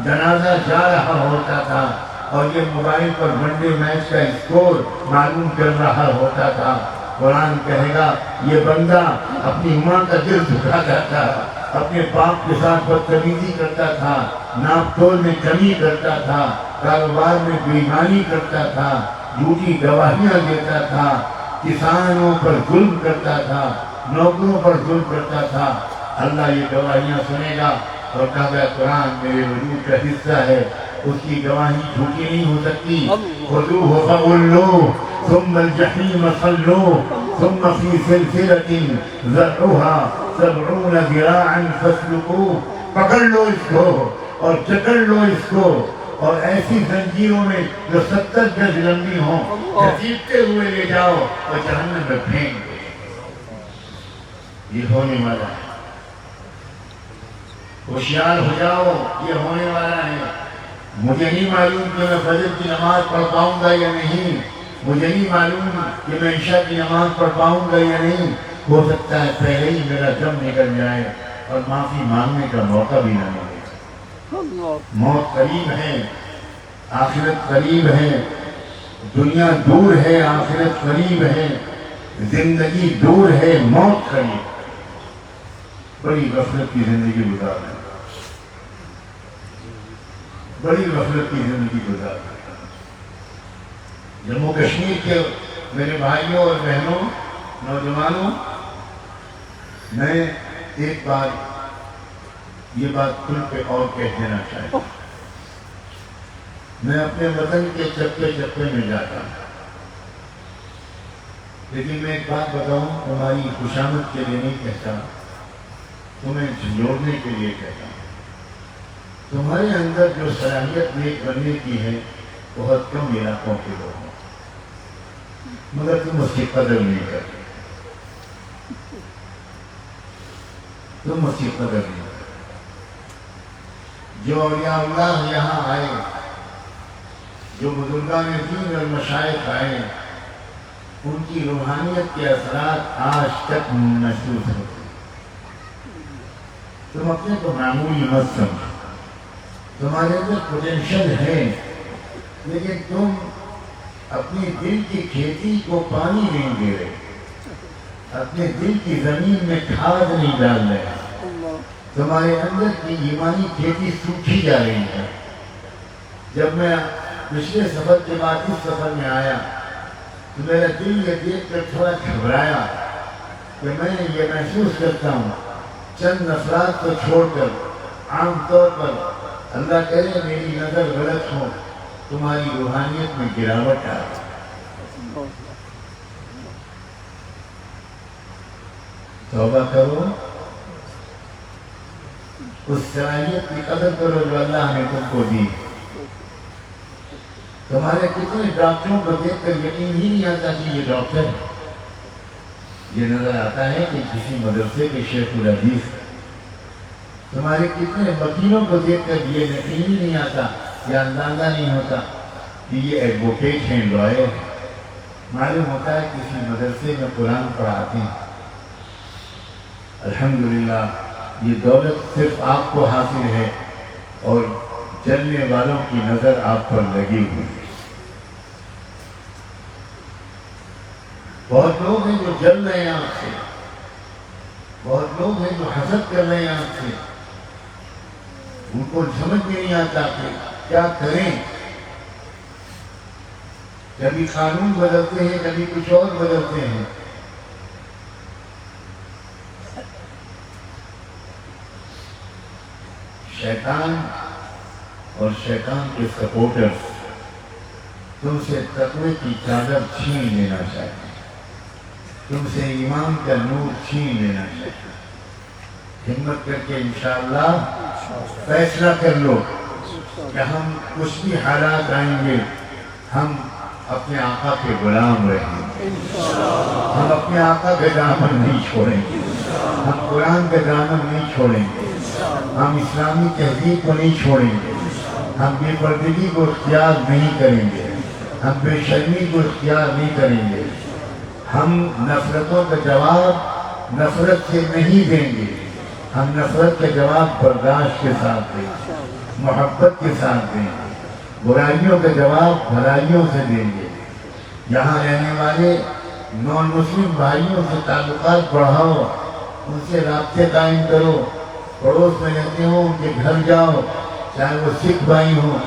جنازہ جا رہا ہوتا تھا اور یہ موبائل پر ون ڈے میچ کا اسکور معلوم کر رہا ہوتا تھا، قرآن کہے گا یہ بندہ اپنی ماں کا دل دکھاتا تھا، اپنے باپ کے ساتھ بدتمیزی کرتا تھا، ناپ تول میں کمی کرتا تھا، کاروبار میں بے ایمانی کرتا تھا، جھوٹی گواہیاں دیتا تھا، کسانوں پر ظلم کرتا تھا، نوکروں پر ظلم کرتا تھا۔ اللہ یہ گواہیاں سنے گا اور کہا گا قرآن میرے وجود کا حصہ ہے، اس کی گواہی جھوٹی نہیں ہو سکتی۔ خذوہ فغلوہ ثم الجحیم صلوہ ثم فی سلسلۃ ذرعها 70 ذراعا فاسلکوہ۔ پکڑ لو اس کو اور جکڑ لو اس کو، اور ایسی زنجیروں میں جو 70 گز لمبی ہوں گھسیٹتے ہوئے لے جاؤ اور جہنم میں پھینک دو۔ یہ ہونے والا ہے، ہوشیار ہو جاؤ، یہ ہونے والا ہے۔ مجھے نہیں معلوم کہ میں فجر کی نماز پڑھ پاؤں گا یا نہیں، مجھے نہیں معلوم کہ میں عشاء کی نماز پڑھ پاؤں گا یا نہیں، ہو سکتا ہے پہلے ہی میرا دم نکل جائے اور معافی مانگنے کا موقع بھی نہ ملے۔ موت قریب ہے، آخرت قریب ہے، دنیا دور ہے، آخرت قریب ہے، زندگی دور ہے، موت قریب۔ بڑی غفلت کی زندگی گزار رہے ہیں، بڑی غفلت کی زندگی گزار رہے ہیں۔ جموں کشمیر کے میرے بھائیوں اور بہنوں، نوجوانوں، میں ایک بار یہ بات کھل کے اور کہہ دینا چاہتا ہوں۔ میں اپنے وطن کے چپے چپے میں جاتا ہوں، لیکن میں ایک بات بتاؤں، تمہاری خوشامد کے لیے نہیں کہتا، تمہیں جھنجھوڑنے کے لیے کہتا ہوں۔ تمہارے اندر جو صلاحیت نیک بننے کی ہے بہت کم علاقوں کے لوگ ہیں، مگر تم اس کی قدر نہیں کرتے، تم اس کی قدر نہیں کرتے۔ جو اولیاء اللہ یہاں آئے، جو بزرگان دین اور مشائخ آئے، ان کی روحانیت کے اثرات آج تک محسوس ہوتے۔ تم اپنے کو معمولی مت سمجھو، تمہارے اندر پوٹینشل ہے، لیکن تم اپنی دل کی کھیتی کو پانی نہیں دے رہے، اپنے دل کی زمین میں کھاد نہیں ڈال رہے، تمہارے اندر کی ایمانی کھیتی سوکھی جا رہی ہے۔ جب میں پچھلے سفر کے بعد اس سفر میں آیا تو میرا دل یہ دیکھ کر تھوڑا گھبرایا کہ میں یہ محسوس کرتا ہوں چند افراد کو چھوڑ کر عام طور پر، اللہ کرے میری نظر غلط ہو، تمہاری روحانیت میں گراوٹ آ رہی۔ توبہ کرو، اس صلاحیت کی قدر کرو جو اللہ نے تم کو دی۔ تمہارے کتنے ڈاکٹروں کو دیکھ کر یقین ہی نہیں آتا کہ یہ ڈاکٹر ہے، یہ نظر آتا ہے کہ کسی مدرسے کے شیخ الحدیث۔ تمہارے کتنے وکیلوں کو دیکھ کر یہ یقین ہی نہیں آتا، یہ اندازہ نہیں ہوتا کہ یہ ایڈوکیٹ ہیں، لائر ہیں۔ معلوم ہوتا ہے کسی مدرسے میں قرآن پڑھاتے ہیں۔ الحمدللہ یہ دولت صرف آپ کو حاصل ہے اور جلنے والوں کی نظر آپ پر لگی ہوئی ہے۔ بہت لوگ ہیں جو جل رہے ہیں آپ سے، بہت لوگ ہیں جو حسد کر رہے ہیں آپ سے، ان کو سمجھ میں نہیں آتا کہ کیا کریں۔ کبھی قانون بدلتے ہیں، کبھی کچھ اور بدلتے ہیں۔ شیطان اور شیطان کے سپورٹرز تم سے تقوی کی چادر چھین لینا چاہتے ہیں، تم سے ایمان کا نور چھین لینا چاہتے ہیں۔ ہمت کر کے انشاءاللہ فیصلہ کر لو کہ ہم کچھ بھی حالات آئیں گے، ہم اپنے آقا کے غلام رہیں گے، ہم اپنے آقا کے دامن نہیں چھوڑیں گے، ہم قرآن کے دامن نہیں چھوڑیں گے، ہم اسلامی تہذیب کو نہیں چھوڑیں گے، ہم بے پردگی کو اختیار نہیں کریں گے، ہم بے شرمی کو اختیار نہیں کریں گے، ہم نفرتوں کا جواب نفرت سے نہیں دیں گے، ہم نفرت کا جواب برداشت کے ساتھ دیں گے، محبت کے ساتھ دیں گے، برائیوں کا جواب بھلائیوں سے دیں گے۔ یہاں رہنے والے نان مسلم بھائیوں سے تعلقات بڑھاؤ، ان سے رابطے قائم کرو، پڑوس میں رہتے ہوں ان کے گھر جاؤ، چاہے وہ سکھ بھائی ہوں،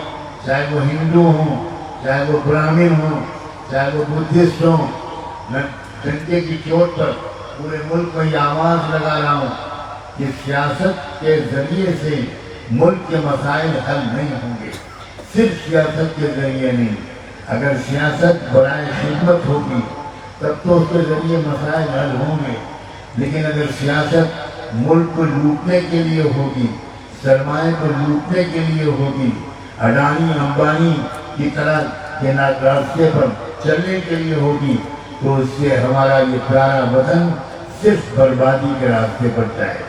چاہے وہ ہندو ہوں، چاہے وہ برہمن ہوں، چاہے وہ بدھسٹ ہوں۔ میں ڈنڈے کی چوٹ پر پورے ملک میں یہ آواز لگا رہا ہوں کہ سیاست کے ذریعے سے ملک کے مسائل حل نہیں ہوں گے، صرف سیاست کے ذریعے نہیں۔ اگر سیاست برائے خدمت ہوگی تب تو اس کے ذریعے مسائل حل ہوں گے، لیکن اگر سیاست ملک کو لوٹنے کے لیے ہوگی، سرمایہ کو لوٹنے کے لیے ہوگی، اڈانی امبانی کی طرح کے راستے پر چلنے کے لیے ہوگی، تو اس سے ہمارا یہ پیارا وطن صرف بربادی کے راستے پر جائے۔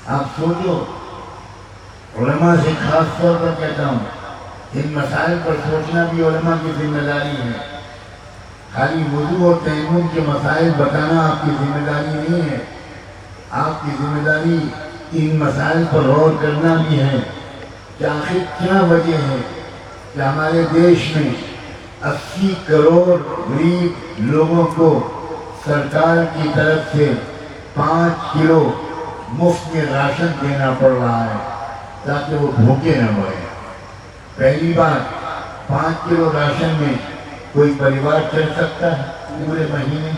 آپ سوچو، علماء سے خاص طور پر کہتا ہوں، ان مسائل پر سوچنا بھی علماء کی ذمہ داری ہے۔ خالی وضو اور تیمم کے مسائل بتانا آپ کی ذمہ داری نہیں ہے، آپ کی ذمہ داری ان مسائل پر غور کرنا بھی ہے کہ آخر کیا وجہ ہے کہ ہمارے دیش میں 80 کروڑ غریب لوگوں کو سرکار کی طرف سے 5 کلو مفت میں راشن دینا پڑ رہا ہے تاکہ وہ بھوکے نہ مریں۔ پہلی بات، 5 کلو راشن میں کوئی پریوار چل سکتا ہے پورے مہینے؟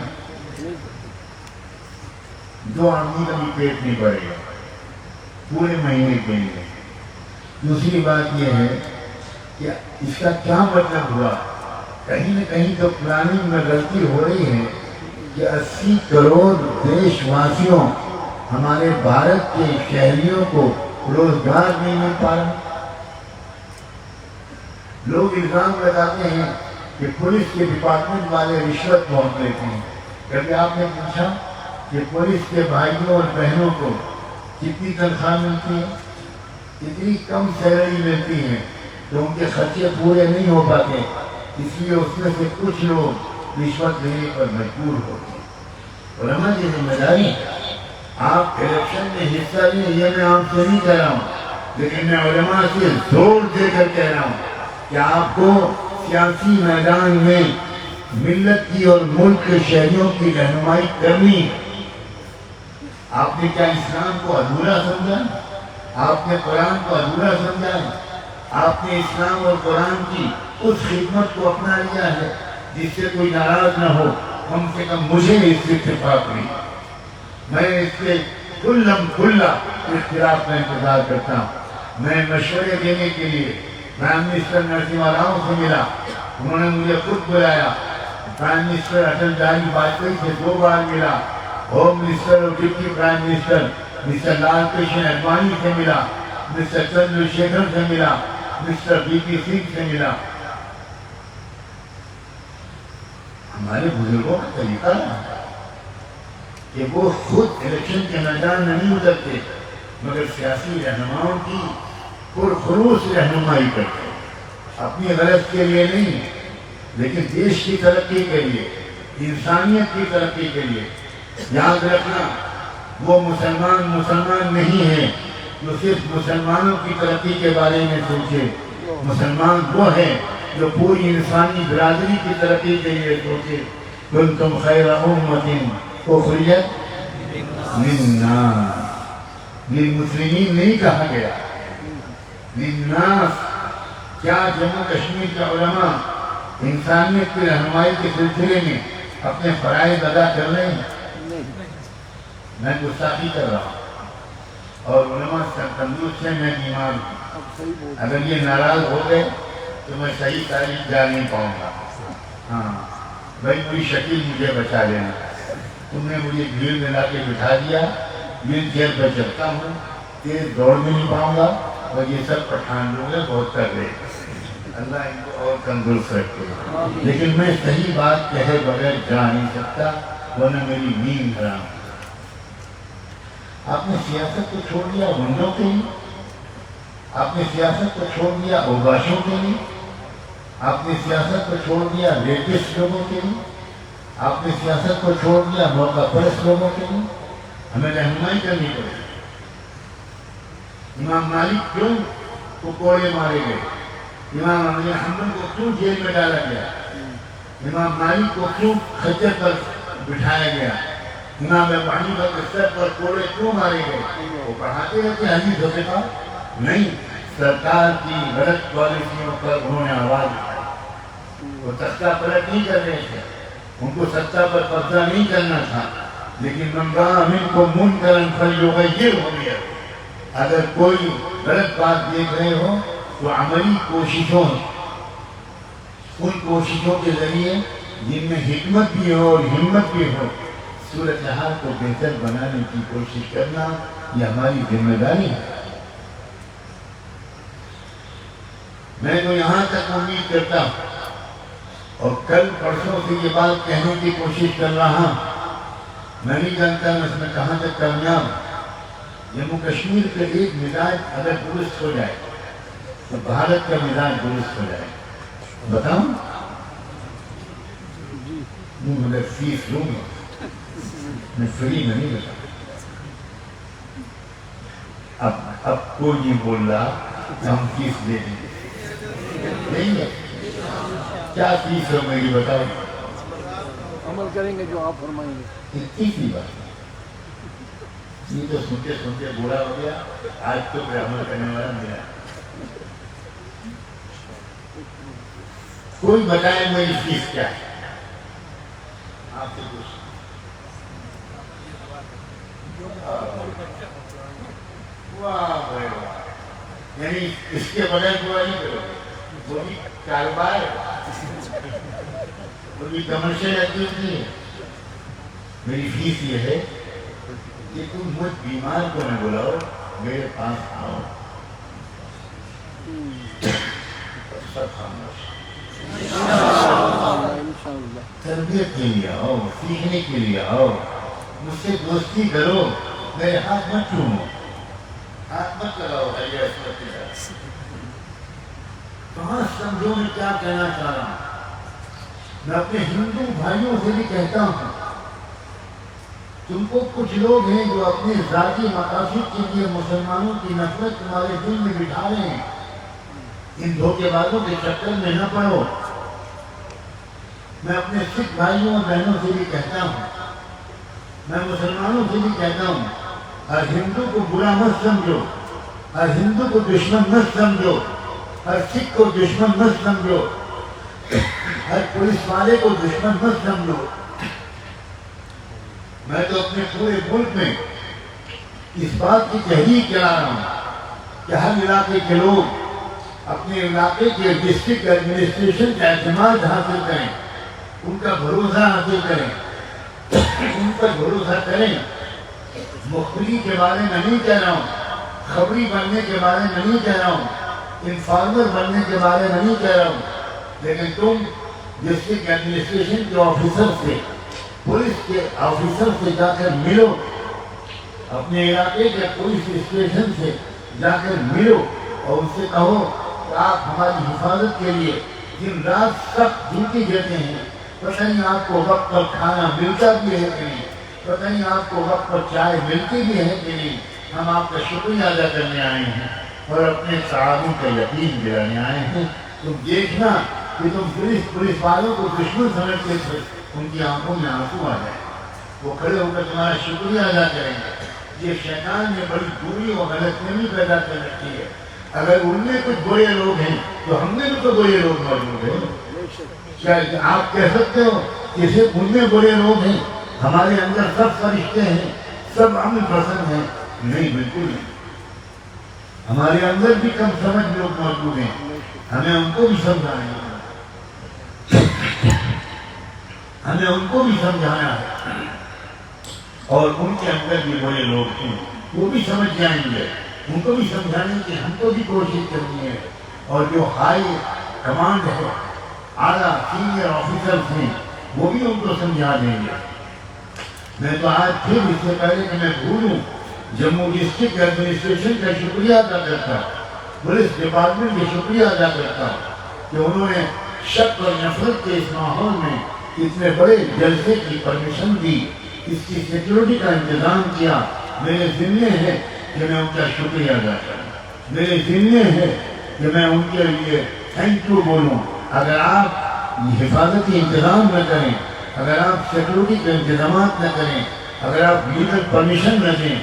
2 آدمی کا بھی پیٹ نہیں بھرے گا پورے مہینے کے لیے۔ دوسری بات یہ ہے کہ اس کا کیا مطلب ہوا؟ کہیں نہ کہیں تو پلاننگ میں غلطی ہو رہی ہے کہ 80 کروڑ دیش واسیوں، ہمارے بھارت کے شہریوں کو روزگار نہیں مل پا رہا۔ لوگ الزام لگاتے ہیں کہ پولیس کے ڈپارٹمنٹ والے رشوت بہت لیتے ہیں۔ کبھی آپ نے پوچھا کہ پولیس کے بھائیوں اور بہنوں کو کتنی تنخواہ ملتی ہے؟ اتنی کم سیلری ملتی ہے کہ ان کے خرچے پورے نہیں ہو پاتے، اس لیے اس میں سے کچھ لوگ رشوت دینے پر مجبور ہوتے ہیں۔ علماء کی ذمہ داری، آپ الیکشن میں حصہ لیں، یہ میں آپ سے نہیں کہہ رہا ہوں، لیکن میں علماء سے زور دے کر کہہ رہا ہوں کہ آپ کو سیاسی میدان میں ملت کی اور ملک کے شہریوں کی رہنمائی کرنی ہے۔ آپ نے کیا اسلام کو ادھورا سمجھا؟ آپ نے قرآن کو ادھورا سمجھا ہے؟ آپ نے اسلام اور قرآن کی اس خدمت کو اپنا لیا ہے جس سے کوئی ناراض نہ ہو؟ کم سے کم مجھے اس سے اتفاق نہیں، میں اس سے کھلا اختلاف کا انتظار کرتا ہوں۔ میں مشورے دینے کے لیے پرائم منسٹر نرسمہا راؤ سے ملا، انہوں نے مجھے خود بلایا۔ پرائم منسٹر اٹل بہاری واجپئی سے 2 بار ملا، ہوم منسٹر اور ڈپٹی پرائم منسٹر مسٹر لال کرشن اڈوانی سے ملا، مسٹر چندر شیکھر سے ملا، مسٹر بی پی سنگھ سے ملا۔ ہمارے بزرگوں کا طریقہ ہے کہ وہ خود الیکشن کے میدان میں نہیں اترتے، مگر سیاسی رہنماؤں کی پرخلوص رہنمائی کرتے، اپنی غرض کے لیے نہیں لیکن دیش کی ترقی کے لیے، انسانیت کی ترقی کے لیے۔ یاد رکھنا، وہ مسلمان نہیں ہے جو صرف مسلمانوں کی ترقی کے بارے میں سوچے، مسلمان وہ ہے جو پوری انسانی برادری کی ترقی کے لیے سوچے۔ کنتم خیر امۃ اخرجت للناس، للمسلمین نہیں کہا گیا، للناس۔ کیا جموں کشمیر کے علماء انسانیت کی رہنمائی کے سلسلے میں اپنے فرائض ادا کر رہے ہیں؟ میں گستاخی کر رہا ہوں اور علماء تندرست سے میں بیمار ہوں۔ اگر یہ ناراض ہو گئے تو میں صحیح تاریخ جا نہیں پاؤں گا۔ ہاں بھائی، میری شکل مجھے بچا لینا، تم نے مجھے بھیڑ میں لا کے بٹھا دیا، ویل چیئر پر چلتا ہوں، تیز دوڑ بھی نہیں پاؤں گا، اور یہ سب پٹھان لوگ ہیں بہت کر رہے ہیں۔ اللہ ان کو اور تندرست رکھے، لیکن میں صحیح بات کہے بغیر جا نہیں سکتا، ورنہ میری نیند حرام۔ آپ نے سیاست کو چھوڑ دیا گنڈوں کے لیے، آپ نے سیاست کو چھوڑ دیا اوباشوں کے لیے، آپ نے سیاست کو چھوڑ دیا ریپسٹ لوگوں کے لیے، آپ نے سیاست کو چھوڑ دیا موقع پرست لوگوں کے لیے۔ ہمیں رہنمائی کرنی پڑے۔ امام مالک کیوں کو کوڑے مارے گئے؟ امام احمد حنبل کو کیوں جیل میں ڈالا گیا؟ امام مالک کو کیوں خچر پر بٹھایا گیا؟ امام ابو حنیفہ کے سر پر کوڑے کیوں مارے گئے؟ وہ پڑھاتے رہتے حدیث و فقہ نہیں، سرکار کی غلط پالیسیوں پر انہوں نے آواز اٹھائی۔ وہ سچا پلٹ نہیں کر رہے تھے، ان کو سچا پر قبضہ نہیں کرنا تھا، لیکن من رأى منکم منکرا فلیغیرہ بیدہ۔ اگر کوئی غلط بات دیکھ رہے ہو تو عملی کوششوں، ان کوششوں کے ذریعے جن میں حکمت بھی ہو اور ہمت بھی ہو، صورتحال کو بہتر بنانے کی کوشش کرنا یہ ہماری ذمہ داری ہے۔ میں تو یہاں تک امید کرتا ہوں اور کل پرسوں سے یہ بات کہنے کی کوشش کر رہا ہوں، میں نہیں جانتا میں اس میں کہاں تک کامیاب ہوں۔ جموں کشمیر کا ایک مزاج اگر درست ہو جائے تو بھارت کا مزاج درست ہو جائے۔ بتاؤں؟ مگر فیس لوں گا، میں فری میں نہیں بتا۔ اب کوئی نہیں بول رہا ہم فیس دے دیں گے، نہیں ہے؟ کیا فیس ہو میری بتاؤ؟ عمل کریں گے جو آپ فرمائیں گے۔ اتنی سی بات، یہ تو سنتے سنتے بوڑھا ہو گیا، آج تو پھر عمل کرنے والا ملا۔ کوئی بتائے میری فیس کیا ہے؟ آپ سے کچھ یعنی اس کے بغیر پورا نہیں کرو گے، وہ بھی کاروبار ہے، وہ بھی کمرشل ایکٹیویٹی ہے۔ میری فیس یہ ہے کہ تم مجھ بیمار کو نہ بلاؤ، میرے پاس آؤ، سب خاموش، تربیت کے لیے آؤ، سیکھنے کے لیے آؤ، مجھ سے دوستی کرو، میرے ہاتھ مت چومو، ہاتھ مت لگاؤ۔ کہاں سمجھو میں کیا کہنا چاہ رہا ہوں؟ میں اپنے ہندو بھائیوں سے بھی کہتا ہوں، تم کو کچھ لوگ ہیں جو اپنے ذاتی مقاصد کے لیے مسلمانوں کی نفرت تمہارے دل میں بٹھا رہے ہیں، ان دھوکے بازوں کے چکر میں نہ پڑو۔ میں اپنے سکھ بھائیوں اور بہنوں سے بھی کہتا ہوں، میں مسلمانوں سے بھی کہتا ہوں، ہر ہندو کو برا مت سمجھو، ہر ہندو کو دشمن مت سمجھو، ہر سکھ کو دشمن مت سمجھو، ہر پولیس والے کو دشمن مت سمجھو۔ میں تو اپنے پورے ملک میں اس بات کی تحریک چلا رہا ہوں کہ ہر علاقے کے لوگ اپنے علاقے کے ڈسٹرکٹ ایڈمنسٹریشن کا اعتماد حاصل کریں، ان کا بھروسہ حاصل کریں، ان پر بھروسہ کریں۔ مخبری کے بارے میں نہیں کہہ رہا ہوں، خبری بننے کے بارے میں نہیں کہہ رہا ہوں، انفارمر بننے کے بارے میں نہیں کہہ رہا ہوں، لیکن تم ڈسٹرکٹ ایڈمنسٹریشن کے آفیسر سے، پولیس کے آفیسر سے جا کر ملو، اپنے علاقے کے پولیس اسٹیشن سے جا کر ملو اور ان سے کہو کہ آپ ہماری حفاظت کے لیے دن رات سخت ڈیوٹی دیتے ہیں، پتہ نہیں آپ کو وقت پر کھانا ملتا بھی ہے کہ نہیں، پتہ نہیں آپ کو وقت پر چائے ملتی بھی ہے کہ نہیں۔ ہم آپ کا شکریہ ادا کرنے آئے ہیں اور اپنے تعاون کا یقین دلانے آئے ہیں۔ تم دیکھنا کہ تم پولیس والوں کو دشمن سمجھتے تھے، ان کی آنکھوں میں آنسو آ جائیں، وہ کھڑے ہو کر تمہارا شکریہ ادا کریں گے۔ یہ شیطان نے بڑی دوری اور غلط فہمی پیدا کر رکھی ہے۔ اگر ان میں کچھ برے لوگ ہیں تو ہم میں بھی تو برے لوگ موجود ہیں۔ کیا آپ کہہ سکتے ہو کہ صرف ان میں برے لوگ ہیں، ہمارے اندر سب فرشتے ہیں، سب امن پسند ہیں؟ نہیں، بالکل نہیں۔ ہمارے اندر بھی کم سمجھ لوگ موجود ہیں، ہمیں ان کو بھی سمجھانا ہے، ہمیں ان کو بھی سمجھانا ہے، اور ان کے اندر بھی برے لوگ ہیں، وہ بھی سمجھ جائیں گے، ان کو بھی سمجھانے کی ہم کو بھی کوشش کرنی ہے، اور جو ہائی کمانڈ ہے، اعلیٰ سینئر آفیسرز ہیں، وہ بھی ان کو سمجھا دیں گے۔ میں تو آج پھر اس سے پہلے کہ میں بھولوں جموں ڈسٹرکٹ ایڈمنسٹریشن کا شکریہ ادا کرتا ہوں، پولیس ڈپارٹمنٹ کا شکریہ ادا کرتا ہوں کہ انہوں نے شک اور نفرت کے اس ماحول میں اتنے بڑے جلسے کی پرمیشن دی، اس کی سیکیورٹی کا انتظام کیا۔ میرے ذمہ ہے کہ میں ان کا شکریہ ادا کروں، میرے ذمہ ہے کہ میں ان کے لیے تھینک یو بولوں۔ اگر آپ حفاظتی انتظام نہ کریں، اگر آپ سیکورٹی کے انتظامات نہ کریں، اگر آپ لیگل پرمیشن نہ دیں،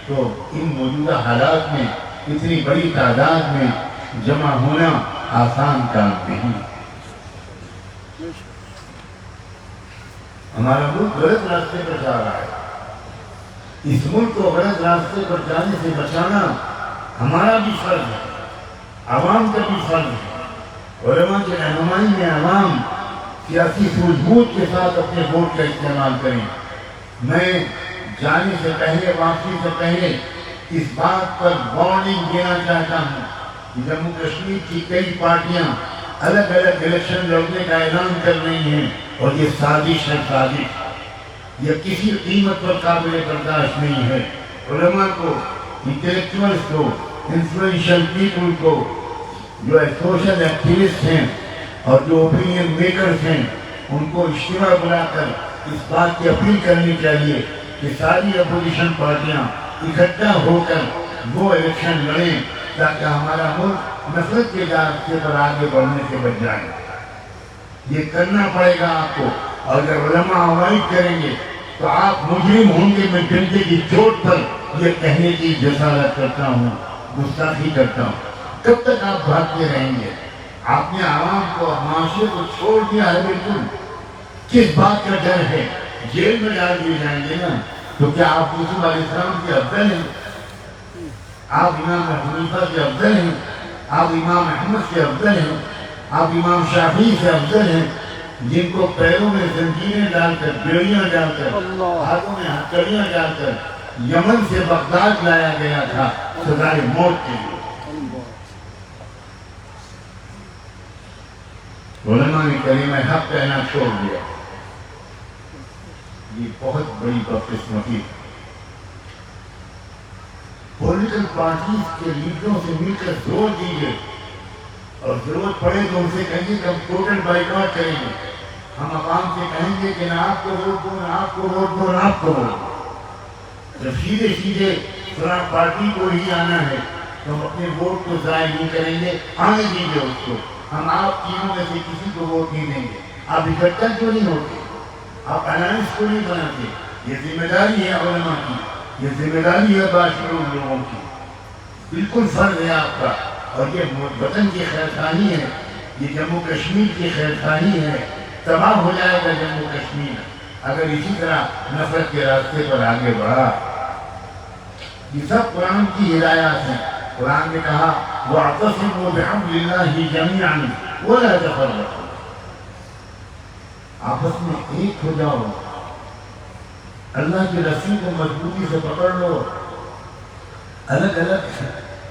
تو ان موجودہ حالات میں اتنی بڑی تعداد میں جمع ہونا آسان کام نہیں۔ ہمارا ملک غلط راستے پر جا رہا ہے، اس ملک کو غلط راستے پر جانے سے بچانا ہمارا بھی فرض ہے، عوام کا بھی فرض ہے۔ علماء کی رہنمائی میں عوام سیاسی سوجھ بوجھ کے ساتھ اپنے ووٹ کا استعمال کریں۔ میں جانے سے پہلے، واپسی سے پہلے اس بات پر وارننگ دینا چاہتا ہوں کہ جموں کشمیر کی کئی پارٹیاں الگ الگ الیکشن لڑنے کا اعلان کر رہی ہیں، اور یہ سازش ہے، سازش، یہ کسی قیمت پر قابل برداشت نہیں ہے۔ علماء کو، انٹلیکچوئلز کو، انفلوئنشل پیپل کو، جو سوشل ایکٹیوسٹ ہیں اور جو اوپینین میکرز ہیں، ان کو اجتماع بلا کر اس بات کی اپیل کرنی چاہیے کہ ساری اپوزیشن پارٹیاں اکٹھا ہو کر وہ الیکشن لڑیں تاکہ ہمارا ملک نفرت کے راستے پر آگے بڑھنے سے بچ جائے۔ یہ کرنا پڑے گا آپ کو، اور اگر علماء اوائڈ کریں گے تو آپ مجرم ہوں گے۔ میں ڈنڈے کی چوٹ پر یہ کہنے کی جسارت کرتا ہوں، گستاخی کرتا ہوں۔ کب تک آپ بھاگتے رہیں گے؟ آپ نے عوام کو، معاشرے کو چھوڑ دیا ہے بالکل۔ کس بات کا ڈر ہے؟ جیل میں ڈال دیے جائیں گے نا، تو کیا آپ یوسف علیہ السلام کے افضل ہیں؟ آپ امام حنیفہ کے افضل ہیں؟ آپ امام احمد کے افضل ہیں؟ آپ امام شافعی سے افضل ہیں، جن کو پیروں میں زنجیریں ڈال کر، بیڑیاں ڈال کر، ہاتھوں میں ہتھکڑیاں ڈال کر یمن سے بغداد لایا گیا تھا سزائے موت کے لیے؟ علماء نے کلمہ حق کہنا چھوڑ دیا۔ یہ بہت بڑی بدقسمتی۔ پولیٹیکل پارٹیز کے لیڈروں سے مل کر زور دیجیے، اور ضرورت پڑے تو ان سے کہیں گے کہ ہم ٹوٹل بائیکاٹ کریں گے۔ ہم عوام سے کہیں گے کہ نہ آپ کو ووٹ دو، نہ آپ کو ووٹ دو، نہ آپ کو ووٹ دو۔ جب سیدھے سیدھے فلاں پارٹی کو ہی آنا ہے تو ہم اپنے ووٹ کو ضائع نہیں کریں گے، آنے دیجیے اس کو۔ ہم آپ تینوں میں سے کسی کو ووٹ نہیں دیں گے۔ آپ اکٹھا کیوں نہیں ہوتے؟ آپ الائنس کو نہیں بناتے؟ یہ ذمہ داری ہے علماء کی، یہ ذمہ داری ہے باشعور لوگوں کی، بالکل فرض ہے آپ کا۔ اور یہ وطن کی خیر خواہی ہے، یہ جموں کشمیر کی خیر خواہی ہے۔ تباہ ہو جائے گا جموں کشمیر اگر اسی طرح نفرت کے راستے پر آگے بڑھا۔ یہ سب قرآن کی ہدایات ہیں۔ قرآن نے کہا وَاعْتَصِمُوا بِحَبْلِ اللَّهِ جَمِيعًا وَلَا تَفَرَّقُوا، آپس میں ایک ہو جاؤ، اللہ کی رسی کو مضبوطی سے پکڑ لو، الگ الگ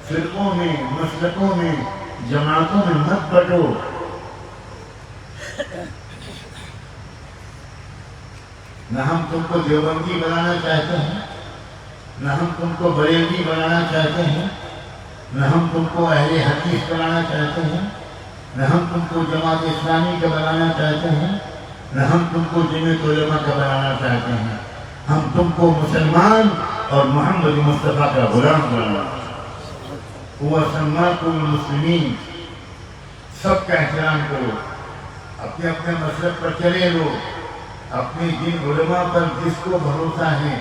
فرقوں میں، مسلکوں میں، جماعتوں میں مت بٹو۔ نہ ہم تم کو دیوبندی بنانا چاہتے ہیں، نہ ہم تم کو بریلوی بنانا چاہتے ہیں، نہ ہم تم کو اہل حدیث بنانا چاہتے ہیں، نہ ہم تم کو جماعت اسلامی کا بنانا چاہتے ہیں، نہ ہم تم کو جمعیت علماء کا بنانا چاہتے ہیں۔ ہم تم کو مسلمان اور محمد مصطفیٰ کا غلام بنانا۔ وَسَمَّاكُمُ الْمُسْلِمِينَ، سب کا احترام کرو، اپنے اپنے مسلک پر چلے لو، اپنے جن علماء پر جس کو بھروسہ ہے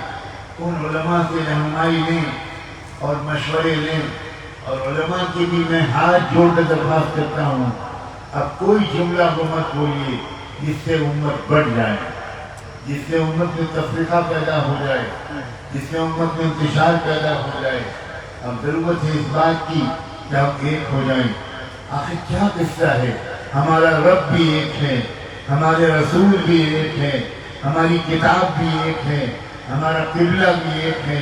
ان علماء سے رہنمائی لیں اور مشورے لیں۔ اور علماء کی بھی میں ہاتھ جوڑ کر درخواست کرتا ہوں، اب کوئی جملہ وہ مت بولیے جس سے امت بڑھ جائے، جس سے امت میں تفریقہ پیدا ہو جائے، جس سے امت میں انتشار پیدا ہو جائے۔ اب ضرورت ہے اس بات کی کہ ہم ایک ہو جائیں۔ آخر کیا قصہ ہے؟ ہمارا رب بھی ایک ہے، ہمارے رسول بھی ایک ہے، ہماری کتاب بھی ایک ہے، ہمارا قبلہ بھی ایک ہے،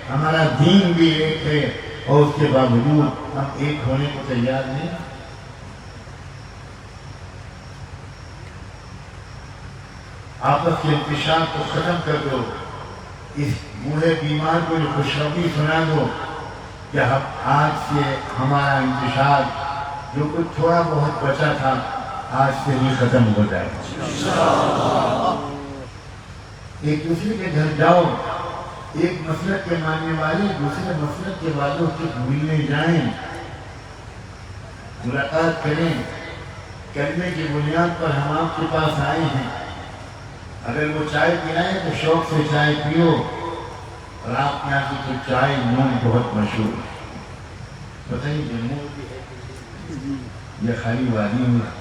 ہمارا دین بھی ایک ہے، اور اس کے باوجود ہم ایک ہونے کو تیار نہیں۔ آپس کے انتشار کو ختم کر دو، اس بوڑھے بیمار کو جو خوشخبری سنا دو کہ آج سے ہمارا انتشار جو کچھ تھوڑا بہت بچا تھا آج سے ہی ختم ہو جائے۔ ایک دوسرے کے گھر جاؤ، ایک مسلک کے ماننے والے دوسرے مسلک کے والوں سے ملنے جائیں، ملاقات کریں، کلمے کی بنیاد پر ہم آپ کے پاس آئے ہیں. اگر وہ چائے پلائیں تو شوق سے چائے پیو. اور آپ کے یہاں کی تو چائے نون بہت مشہور ہے. پتہ ہی جموں بھی ہے یا خالی وادی میں؟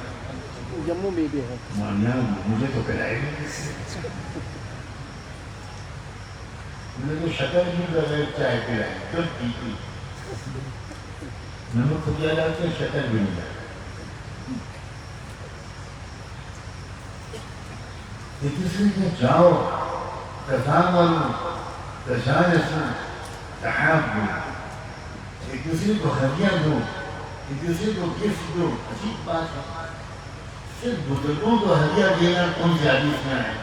جموں میں بھی ہے. مانیہ مجھے تو پلائے گا. مجھے تو شکر بھی بغیر چائے پلائے تو پیتی. نمک تو کیا لاتے ہیں، شکر بھی نہیں لاتے. ایک دوسرے کے جاؤ، تزامنوا تجانسوا تحابوا. ایک دوسرے کو ہدیہ دو، ایک دوسرے کو گفٹ دو. عجیب بات ہے، صرف بزرگوں کو ہدیہ دینا کون سی حدیث میں ہے؟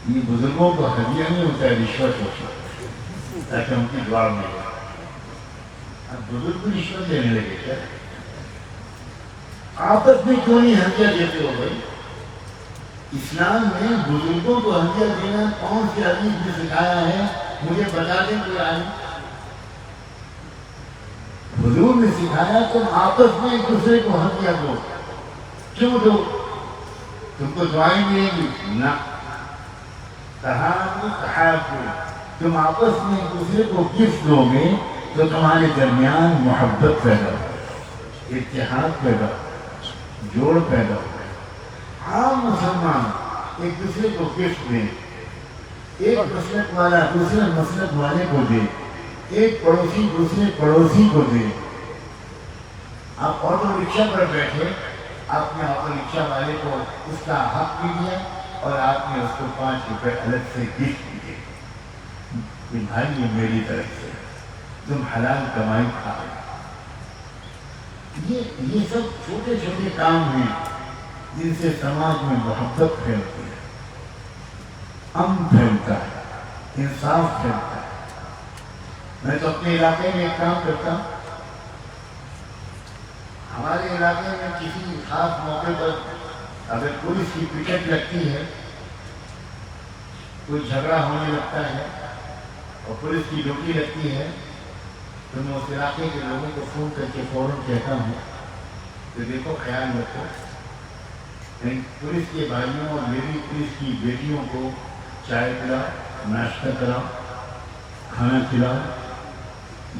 یہ بزرگوں کو ہدیہ نہیں ہوتا ہے، رشوت ہوتا ہے تاکہ ان کی دعا ملے. اب بزرگ کو رشوت دینے لگے کیا؟ آپس میں کیوں نہیں ہدیہ دیتے ہو بھائی؟ اسلام میں بزرگوں کو ہدیہ دینا کون سی حدیث نے سکھایا ہے؟ مجھے بتا دیں کوئی عالم. حضور نے سکھایا تم آپس میں ایک دوسرے کو ہدیہ دو. کیوں دو؟ تم کو دعائیں ملیں گی؟ نہ. تحابوا تحابوا. تم آپس میں ایک دوسرے کو گفٹ دو گے تو تمہارے درمیان محبت پیدا ہو، اتحاد پیدا ہو، جوڑ پیدا ہو. عام مسلمان ایک دوسرے کو گفٹ دیں. ایک مسلک والا دوسرے مسلک والے کو دے، ایک پڑوسی دوسرے پڑوسی کو دے. آپ آٹو رکشہ پر بیٹھے، آپ نے آٹو رکشہ والے کو اس کا حق بھی دیا اور آپ نے اس کو 5 روپے الگ سے گفٹ دیے کہ بھائی یہ میری طرف سے تم حلال کمائی کھائے. یہ سب چھوٹے چھوٹے کام ہیں جن سے سماج میں محبت پھیلتی ہے، امن پھیلتا ہے، انصاف پھیلتا ہے. میں تو اپنے علاقے میں ایک کام کرتا ہوں. ہمارے علاقے میں کسی خاص موقع پر اگر پولیس کی پکٹ لگتی ہے، کوئی جھگڑا ہونے لگتا ہے اور پولیس کی ڈیوٹی لگتی ہے، تو میں اس علاقے کے لوگوں کو فون کر کے فوراً کہتا ہوں کہ دیکھو خیال رکھو، پولیس کے بھائیوں اور میری پولیس کی بیٹیوں کو چائے پلاؤ، ناشتہ کراؤ، کھانا کھلاؤ.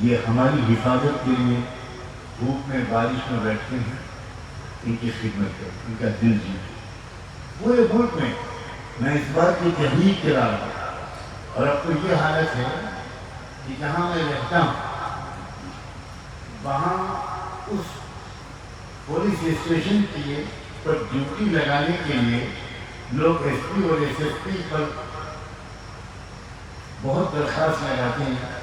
یہ ہماری حفاظت کے لیے دھوپ میں بارش میں بیٹھتے ہیں. ان کی خدمت کرو، ان کا دل جیتو. پورے ملک میں اس بات کی تحریک کرا رہا ہوں. اور اب تو یہ حالت ہے کہ جہاں میں رہتا ہوں وہاں اس پولیس اسٹیشن کے پر ڈیوٹی لگانے کے لیے لوگ ایس پی اور ایس ایس پی پر بہت درخواست لگاتے ہیں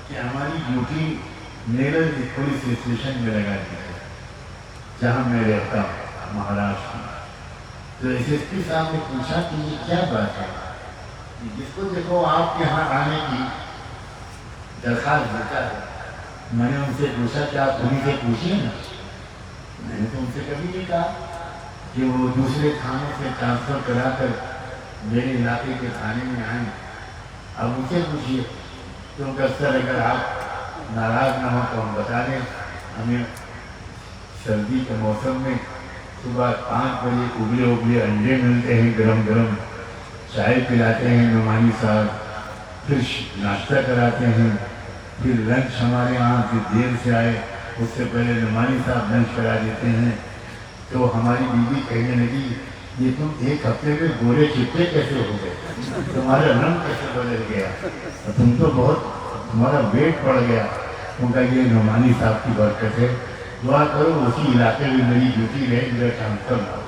کہ ہماری ڈیوٹی نیرل پولیس اسٹیشن میں لگا دی ہے جہاں میں رہتا ہوں، مہاراشٹر میں. تو ایس ایس پی صاحب نے پوچھا کہ یہ کیا بات ہے؟ جس کو دیکھو آپ کے یہاں آنے کی درخواست دیتا ہے. میں نے ان سے پوچھا کہ آپ انہیں سے پوچھیے نا. میں نے تو ان سے کبھی نہیں کہا کہ وہ دوسرے تھانے سے ٹرانسفر کرا کر میرے علاقے کے تھانے میں آئیں. اب ان سے پوچھیے. کیونکہ اکثر اگر آپ ناراض نہ ہو تو ہم بتا دیں، ہمیں سردی کے موسم میں صبح 5 بجے ابلے ابلے انڈے ملتے ہیں، گرم گرم چائے پلاتے ہیں نعمانی صاحب، پھر ناشتہ کراتے ہیں، پھر لنچ ہمارے یہاں پھر دیر سے آئے اس سے پہلے نعمانی صاحب لنچ کرا دیتے ہیں. تو ہماری بیوی کہنے لگی یہ تم 1 ہفتے میں گورے چٹے کیسے ہو گئے، تمہارا رنگ کیسے بدل گیا، تم تو بہت تمہارا ویٹ بڑھ گیا. ان کا یہ نعمانی صاحب کی برکت ہے. دعا کرو اسی علاقے میں میری ڈیوٹی رہے، میرا ٹرانسفر نہ ہو.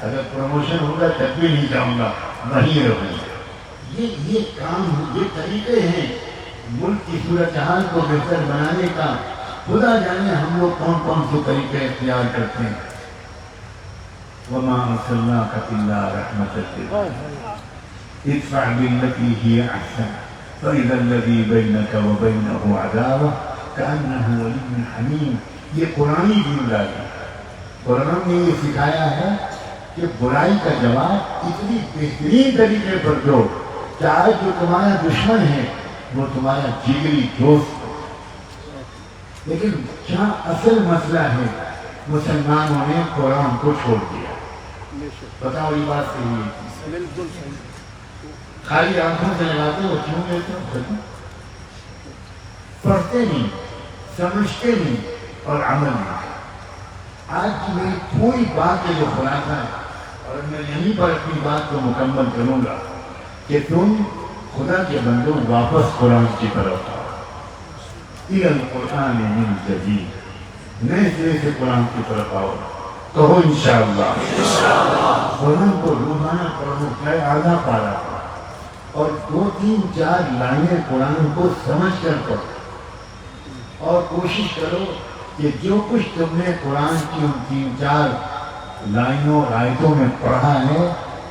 اگر پروموشن ہوگا تب بھی نہیں جاؤں گا، وہیں رہوں گا. یہ کام، یہ طریقے ہیں ملک کی صورتحال کو بہتر بنانے کا. خدا جانے ہم لوگ کون کون سے طریقے اختیار کرتے ہیں. وَمَا أَرْسَلْنَاكَ إِلَّا رَحْمَةً لِلْعَالَمِينَ ادْفَعْ بِالَّتِي هِيَ أَحْسَنُ فَإِذَا الَّذِي بَيْنَكَ وَبَيْنَهُ عَدَاوَةٌ كَأَنَّهُ وَلِيٌّ حَمِيمٌ. یہ قرآنی دین لائی. قرآن نے یہ سکھایا ہے کہ برائی کا جواب اتنی بہترین طریقے پر دو کہ آج جو تمہارا دشمن ہے وہ تمہارا جگری دوست ہو. لیکن کیا اصل مسئلہ ہے مسلمانوں نے قرآن کو چھوڑ دیا. بے شک بتاؤ یہ بات صحیح ہے؟ بالکل صحیح. خالی آنکھوں سے لگاتے ہو کیوں لیتے ہو؟ پڑھتے نہیں، سمجھتے نہیں اور عمل نہیں. آج کی میری پوری بات ہے جو خلاصہ ہے، اور میں یہیں پر اپنی بات کو مکمل کروں گا کہ تم خدا کے بندوں واپس قرآن کی طرف آؤ. اِلَى الْقُرْآنِ مِنْ جَدِيدٍ، نئے سرے سے قرآن کی طرف آؤ. کہو انشاءاللہ. قرآن کو روزانہ پڑھو، چاہے آدھا پارا اور 2 3 4 لائنیں قرآن کو سمجھ کر پڑھو، اور کوشش کرو کہ جو کچھ تم نے قرآن کی ان 3 4 لائنوں اور آیتوں میں پڑھا ہے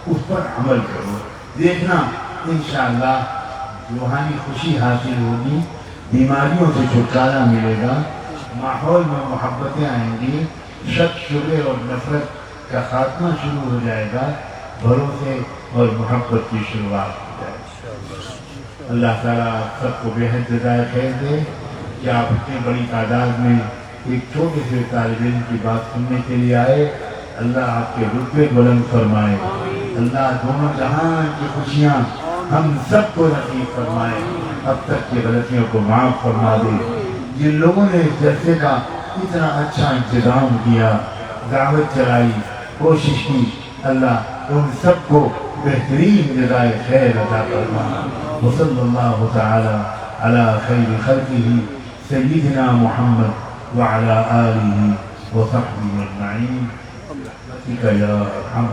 اس پر عمل کرو. دیکھنا انشاءاللہ روحانی خوشی حاصل ہوگی، بیماریوں سے چھٹکارا ملے گا، ماحول میں محبتیں آئیں گی، شک شبے اور نفرت کا خاتمہ شروع ہو جائے گا، بھروسے اور محبت کی شروعات ہو جائے گی. اللہ تعالیٰ آپ سب کو بہت جزائے خیر دے کہ آپ اتنی بڑی تعداد میں ایک چھوٹے سے طالب علم کی بات سننے کے لیے آئے. اللہ آپ کے رتبے بلند فرمائے. اللہ دونوں جہان کی خوشیاں ہم سب کو نصیب فرمائے. اب تک کی غلطیوں کو معاف فرما دے. جن لوگوں نے اس جلسے کا اتنا اچھا انتظام کیا، دعوت چلائی، کوشش کی، اللہ ان سب کو بہترین جزائے خیر عطا فرما. وصلی اللہ تعالی علی خیر خلقہ سیدنا محمد وعلی آلہ وصحبہ اجمعین برحمتک یا ارحم